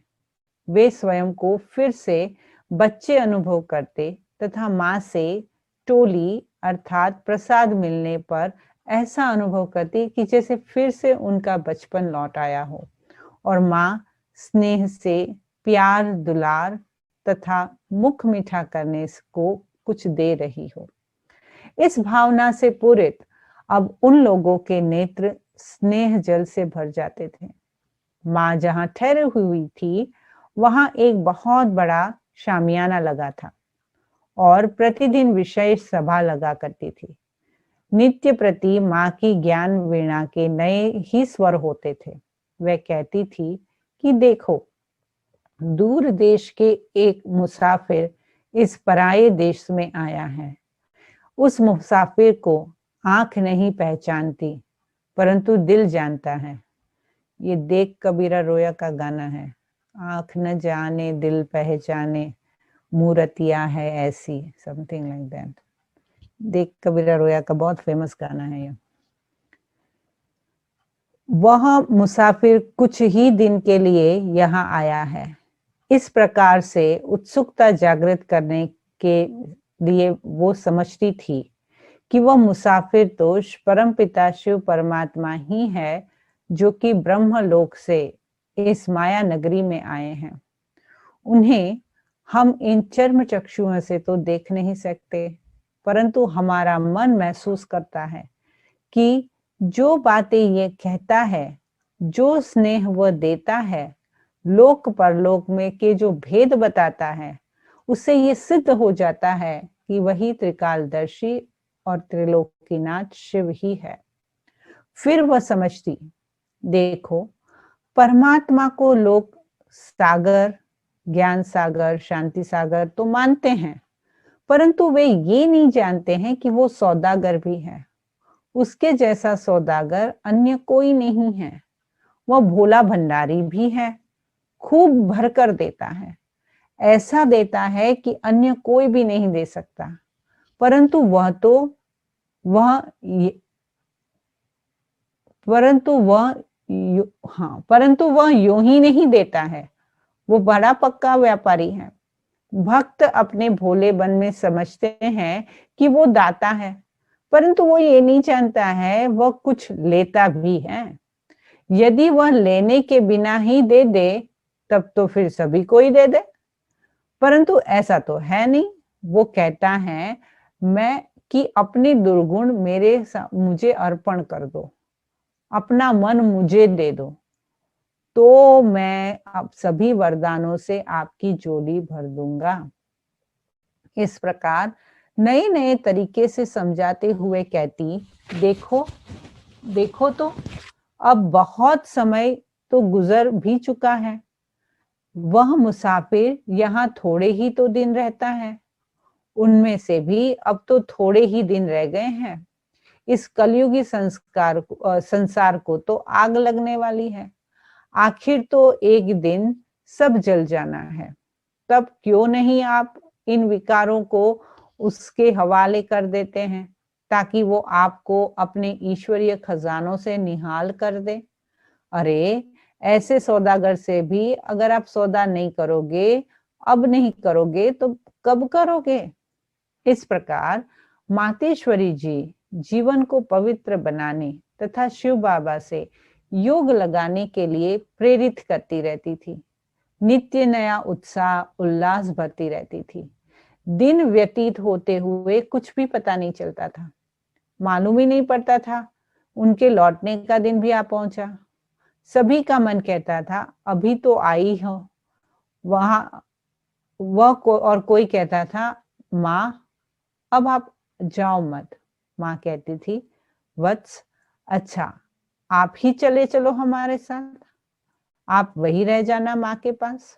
वे स्वयं को फिर से बच्चे अनुभव करते तथा माँ से टोली अर्थात प्रसाद मिलने पर ऐसा अनुभव करती कि जैसे फिर से उनका बचपन लौट आया हो और माँ स्नेह से प्यार दुलार तथा मुख मीठा करने को कुछ दे रही हो। इस भावना से पूरित अब उन लोगों के नेत्र स्नेह जल से भर जाते थे। माँ जहाँ ठहरी हुई थी वहां एक बहुत बड़ा शामियाना लगा था और प्रतिदिन विशेष सभा लगा करती थी। नित्य प्रति माँ की ज्ञान वीणा के नए ही स्वर होते थे। वह कहती थी कि देखो, दूर देश के एक मुसाफिर इस पराये देश में आया है। उस मुसाफिर को आंख नहीं पहचानती परंतु दिल जानता है। ये देख कबीरा रोया का गाना है। आंख न जाने दिल पहचाने, मूर्तियां है ऐसी, समथिंग लाइक दैट। देख कबीरा रोया का बहुत फेमस गाना है ये। वह मुसाफिर कुछ ही दिन के लिए यहाँ आया है। इस प्रकार से उत्सुकता जागृत करने के लिए वो समझती थी कि वह मुसाफिर तो परमपिता शिव परमात्मा ही है जो कि ब्रह्मलोक से इस माया नगरी में आए हैं। उन्हें हम इन चर्म चक्षुओं से तो देख नहीं सकते, परंतु हमारा मन महसूस करता है कि जो बातें ये कहता है, जो स्नेह वह देता है, लोक परलोक में के जो भेद बताता है, उससे ये सिद्ध हो जाता है कि वही त्रिकालदर्शी और त्रिलोकीनाथ शिव ही है। फिर वह समझती, देखो, परमात्मा को लोग सागर, ज्ञान सागर, शांति सागर तो मानते हैं, परंतु वे ये नहीं जानते हैं कि वो सौदागर भी है। उसके जैसा सौदागर अन्य कोई नहीं है। वह भोला भंडारी भी है, खूब भरकर देता है। ऐसा देता है कि अन्य कोई भी नहीं दे सकता। परंतु वह परंतु वह यूं ही नहीं देता है। वो बड़ा पक्का व्यापारी है। भक्त अपने भोलेपन में समझते हैं कि वो दाता है, परंतु वो ये नहीं जानता है वह कुछ लेता भी है। यदि वह लेने के बिना ही दे दे तब तो फिर सभी को ही दे दे, परंतु ऐसा तो है नहीं। वो कहता है मैं कि अपने दुर्गुण मुझे अर्पण कर दो, अपना मन मुझे दे दो, तो मैं अब सभी वरदानों से आपकी झोली भर दूंगा। इस प्रकार नए नए तरीके से समझाते हुए कहती, देखो देखो तो अब बहुत समय तो गुजर भी चुका है। वह मुसाफिर यहाँ थोड़े ही तो दिन रहता है, उनमें से भी अब तो थोड़े ही दिन रह गए हैं। इस कलयुगी संसार को तो आग लगने वाली है। आखिर तो एक दिन सब जल जाना है। तब क्यों नहीं आप इन विकारों को उसके हवाले कर देते हैं ताकि वो आपको अपने ईश्वरीय खजानों से निहाल कर दे। अरे, ऐसे सौदागर से भी अगर आप सौदा नहीं करोगे, अब नहीं करोगे तो कब करोगे? इस प्रकार मातेश्वरी जी जीवन को पवित्र बनाने तथा शिव बाबा से योग लगाने के लिए प्रेरित करती रहती थी। नित्य नया उत्साह उल्लास भरती रहती थी। दिन व्यतीत होते हुए कुछ भी पता नहीं चलता था। मालूम ही नहीं पड़ता था उनके लौटने का दिन भी आ पहुंचा। सभी का मन कहता था अभी तो आई हो। और कोई कहता था माँ अब आप जाओ मत। माँ कहती थी वत्स, अच्छा आप ही चले चलो हमारे साथ, आप वही रह जाना माँ के पास।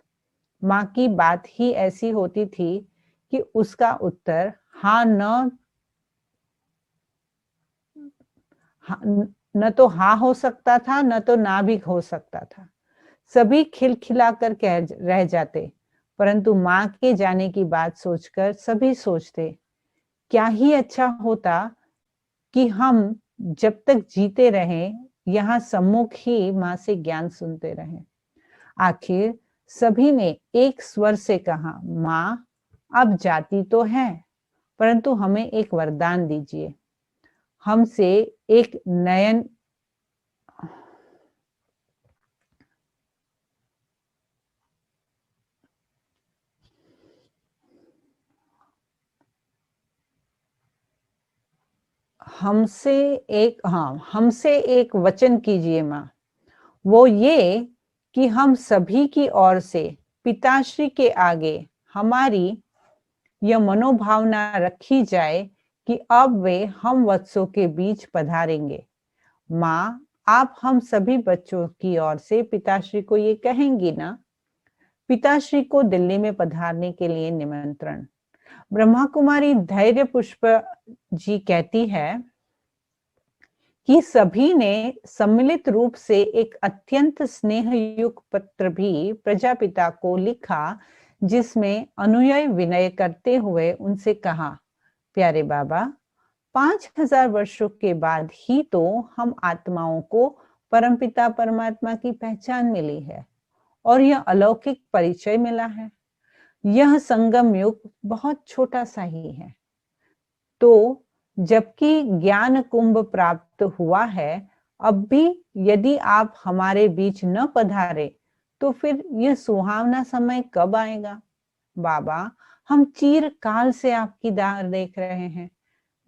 माँ की बात ही ऐसी होती थी कि उसका उत्तर न तो हाँ हो सकता था, न तो ना भी हो सकता था। सभी खिलखिलाकर कह रह जाते, परंतु माँ के जाने की बात सोचकर सभी सोचते, क्या ही अच्छा होता कि हम जब तक जीते रहें यहाँ सम्मुख ही माँ से ज्ञान सुनते रहें। आखिर सभी ने एक स्वर से कहा, माँ अब जाती तो है, परंतु हमें एक वरदान दीजिए, हमसे एक नयन हमसे एक वचन कीजिए माँ, वो ये कि हम सभी की ओर से पिताश्री के आगे हमारी यह मनोभावना रखी जाए कि अब वे हम वत्सों के बीच पधारेंगे। माँ, आप हम सभी बच्चों की ओर से पिताश्री को ये कहेंगी ना? पिताश्री को दिल्ली में पधारने के लिए निमंत्रण। ब्रह्मा कुमारी धैर्य पुष्प जी कहती है कि सभी ने सम्मिलित रूप से एक अत्यंत स्नेहयुक्त पत्र भी प्रजापिता को लिखा, जिसमें अनुनय विनय करते हुए उनसे कहा, प्यारे बाबा, 5000 वर्षों के बाद ही तो हम आत्माओं को परमपिता परमात्मा की पहचान मिली है और यह अलौकिक परिचय मिला है। यह संगम युग बहुत छोटा सा ही है, तो जबकि ज्ञान कुंभ प्राप्त हुआ है, अब भी यदि आप हमारे बीच न पधारे तो फिर यह सुहावना समय कब आएगा? बाबा, हम चिरकाल से आपकी दार देख रहे हैं।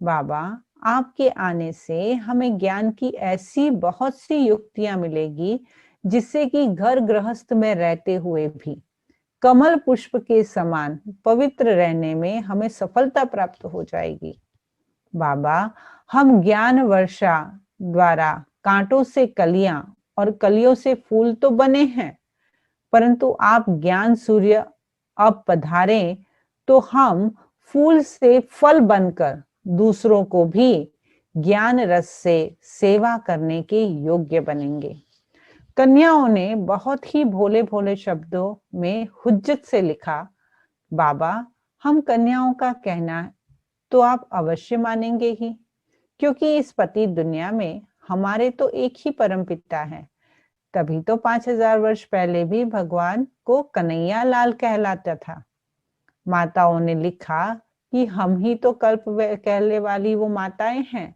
बाबा, आपके आने से हमें ज्ञान की ऐसी बहुत सी युक्तियां मिलेगी जिससे कि घर गृहस्थ में रहते हुए भी कमल पुष्प के समान पवित्र रहने में हमें सफलता प्राप्त हो जाएगी। बाबा, हम ज्ञान वर्षा द्वारा कांटों से कलियां और कलियों से फूल तो बने हैं, परंतु आप ज्ञान सूर्य अब पधारें तो हम फूल से फल बनकर दूसरों को भी ज्ञान रस से सेवा करने के योग्य बनेंगे। कन्याओं ने बहुत ही भोले भोले शब्दों में हुज्जत से लिखा, बाबा, हम कन्याओं का कहना तो आप अवश्य मानेंगे ही, क्योंकि इस पति दुनिया में हमारे तो एक ही परमपिता है। तभी तो 5000 वर्ष पहले भी भगवान को कन्हैया लाल कहलाता था। माताओं ने लिखा कि हम ही तो कल्प कहने वाली वो माताएं हैं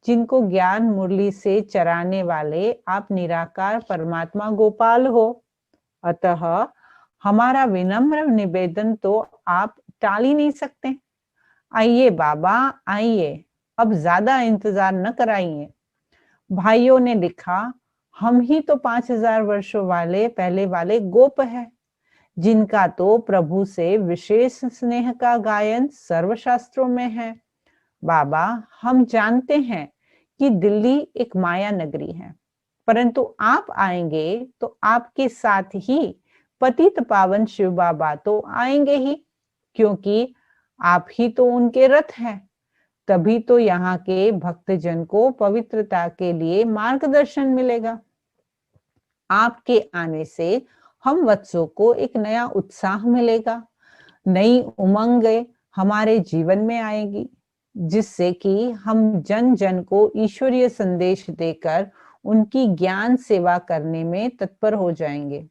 जिनको ज्ञान मुरली से चराने वाले आप निराकार परमात्मा गोपाल हो। अतः हमारा विनम्र निवेदन तो आप टाल ही नहीं सकते। आइए बाबा, आइए, अब ज्यादा इंतजार न कराइए। भाइयों ने लिखा, हम ही तो 5000 वर्षों वाले पहले वाले गोप है, जिनका तो प्रभु से विशेष स्नेह का गायन सर्वशास्त्रों में है। बाबा, हम जानते हैं कि दिल्ली एक माया नगरी है, परंतु आप आएंगे तो आपके साथ ही पतित पावन शिव बाबा तो आएंगे ही, क्योंकि आप ही तो उनके रथ हैं। तभी तो यहाँ के भक्तजन को पवित्रता के लिए मार्गदर्शन मिलेगा। आपके आने से हम वत्सों को एक नया उत्साह मिलेगा, नई उमंग हमारे जीवन में आएगी, जिससे कि हम जन जन को ईश्वरीय संदेश देकर उनकी ज्ञान सेवा करने में तत्पर हो जाएंगे।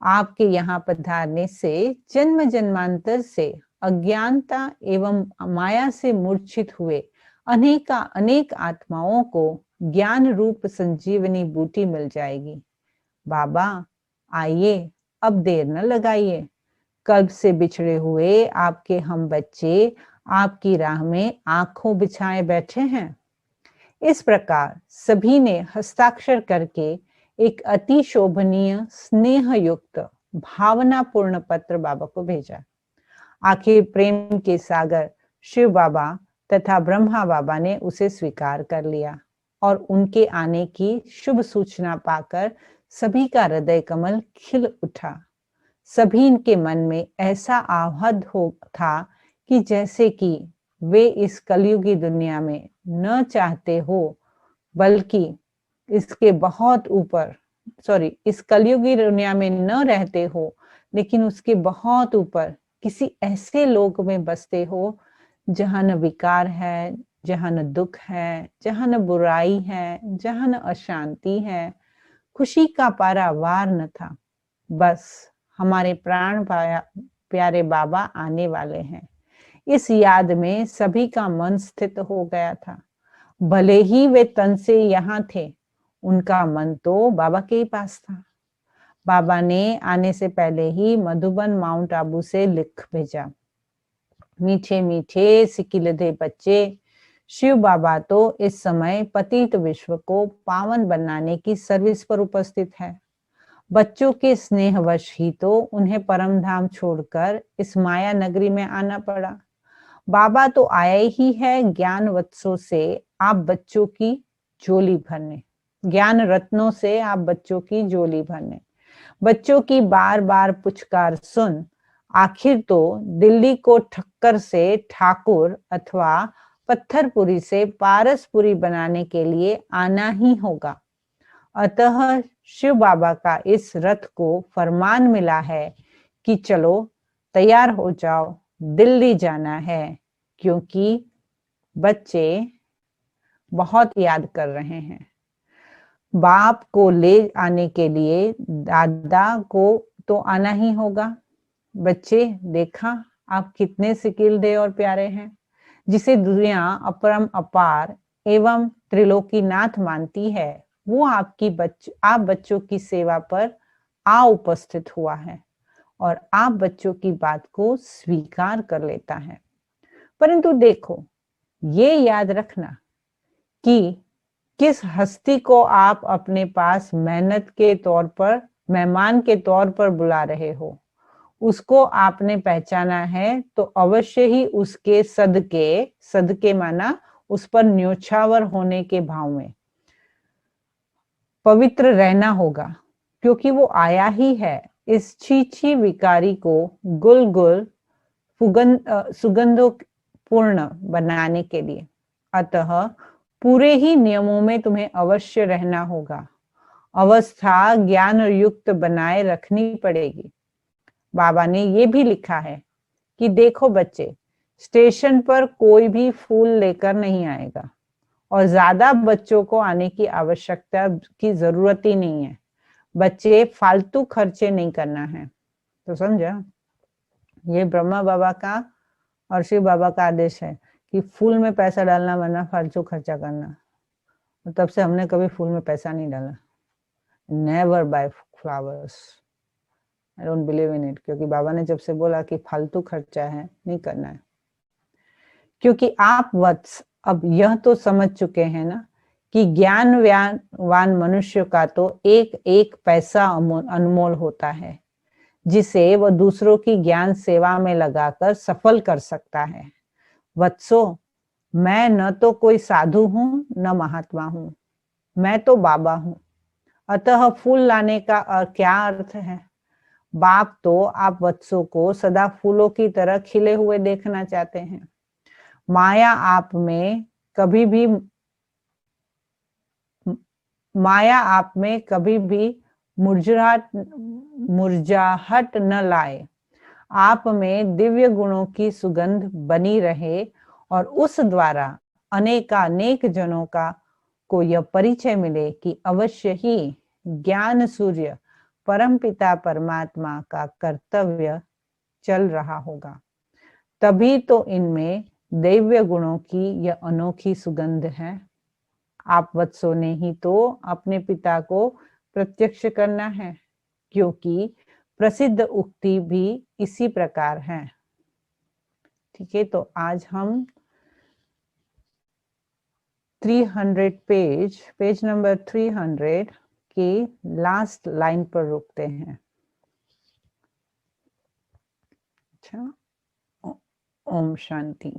आपके यहाँ पधारने से जन्म जन्मांतर से अज्ञानता एवं माया से मूर्छित हुए अनेक आत्माओं को ज्ञान रूप संजीवनी बूटी मिल जाएगी। बाबा, आइए, अब देर न लगाइए। कल्प से बिछड़े हुए आपके हम बच्चे आपकी राह में आंखों बिछाए बैठे हैं। इस प्रकार सभी ने हस्ताक्षर करके एक अति शोभनीय स्नेह युक्त भावनापूर्ण पत्र बाबा को भेजा। आखिर प्रेम के सागर शिव बाबा तथा ब्रह्मा बाबा ने उसे स्वीकार कर लिया और उनके आने की शुभ सूचना पाकर सभी का हृदय कमल खिल उठा। सभी इनके मन में ऐसा आहत हो था कि जैसे कि वे इस कलयुगी दुनिया में न चाहते हो, बल्कि इसके बहुत ऊपर इस कलयुगी दुनिया में न रहते हो, लेकिन उसके बहुत ऊपर किसी ऐसे लोक में बसते हो जहां न विकार है, जहां न दुख है, जहां न बुराई है, जहां न अशांति है, खुशी का पारावार न था। बस हमारे प्राण प्यारे बाबा आने वाले हैं। इस याद में सभी का मन स्थित हो गया था। भले ही वे तन से यहाँ थे, उनका मन तो बाबा के ही पास था। बाबा ने आने से पहले ही मधुबन माउंट आबू से लिख भेजा, मीठे मीठे सिकिलधे बच्चे, शिव बाबा तो इस समय पतित विश्व को पावन बनाने की सर्विस पर उपस्थित है। बच्चों के स्नेहवश ही तो उन्हें परम धाम छोड़कर इस माया नगरी में आना पड़ा। बाबा तो आया ही है ज्ञान वत्सों से आप बच्चों की झोली भरने, ज्ञान रत्नों से आप बच्चों की झोली भरने। बच्चों की बार बार पुचकार सुन आखिर तो दिल्ली को ठक्कर से ठाकुर अथवा पत्थरपुरी से पारसपुरी बनाने के लिए आना ही होगा। अतः शिव बाबा का इस रथ को फरमान मिला है कि चलो तैयार हो जाओ, दिल्ली जाना है, क्योंकि बच्चे बहुत याद कर रहे हैं। बाप को ले आने के लिए दादा को तो आना ही होगा। बच्चे, देखा आप कितने सिकिलधे और प्यारे हैं। जिसे दुनिया अपरम अपार एवं त्रिलोकीनाथ मानती है, वो आप बच्चों की सेवा पर आ उपस्थित हुआ है और आप बच्चों की बात को स्वीकार कर लेता है। परंतु देखो, ये याद रखना कि किस हस्ती को आप अपने पास मेहमान के तौर पर बुला रहे हो, उसको आपने पहचाना है तो अवश्य ही उसके सदके माना उस पर न्योछावर होने के भाव में पवित्र रहना होगा, क्योंकि वो आया ही है इस छीछी विकारी को गुल गुल सुगंधों पूर्ण बनाने के लिए। अतः पूरे ही नियमों में तुम्हें अवश्य रहना होगा। अवस्था ज्ञान युक्त बनाए रखनी पड़ेगी। बाबा ने ये भी लिखा है कि देखो बच्चे, स्टेशन पर कोई भी फूल लेकर नहीं आएगा और ज्यादा बच्चों को आने की आवश्यकता की जरूरत ही नहीं है। बच्चे फालतू खर्चे नहीं करना है। तो समझा, ये ब्रह्मा बाबा का और शिव बाबा का आदेश है कि फूल में पैसा डालना वरना फालतू खर्चा करना। और तब से हमने कभी फूल में पैसा नहीं डाला। Never buy flowers, I don't believe in it, क्योंकि बाबा ने जब से बोला कि फालतू खर्चा है, नहीं करना है। क्योंकि आप वत्स अब यह तो समझ चुके हैं ना कि ज्ञानवान मनुष्य का तो एक एक पैसा अनमोल होता है, जिसे वह दूसरों की ज्ञान सेवा में लगाकर सफल कर सकता है। वत्सो, मैं न तो कोई साधु हूं न महात्मा हूं, मैं तो बाबा हूं। अतः फूल लाने का क्या अर्थ है? बाप तो आप वत्सों को सदा फूलों की तरह खिले हुए देखना चाहते हैं। माया आप में कभी भी मुरझाहट न लाए। आप में दिव्य गुणों की सुगंध बनी रहे और उस द्वारा अनेकानेक जनों को यह परिचय मिले कि अवश्य ही ज्ञान सूर्य परमपिता परमात्मा का कर्तव्य चल रहा होगा। तभी तो इनमें दैव्य गुणों की यह अनोखी सुगंध है। आप वत्सों ने ही तो अपने पिता को प्रत्यक्ष करना है, क्योंकि प्रसिद्ध उक्ति भी इसी प्रकार है। ठीक है, तो आज हम 300 पेज नंबर 300 की लास्ट लाइन पर रुकते हैं। अच्छा, ओम शांति।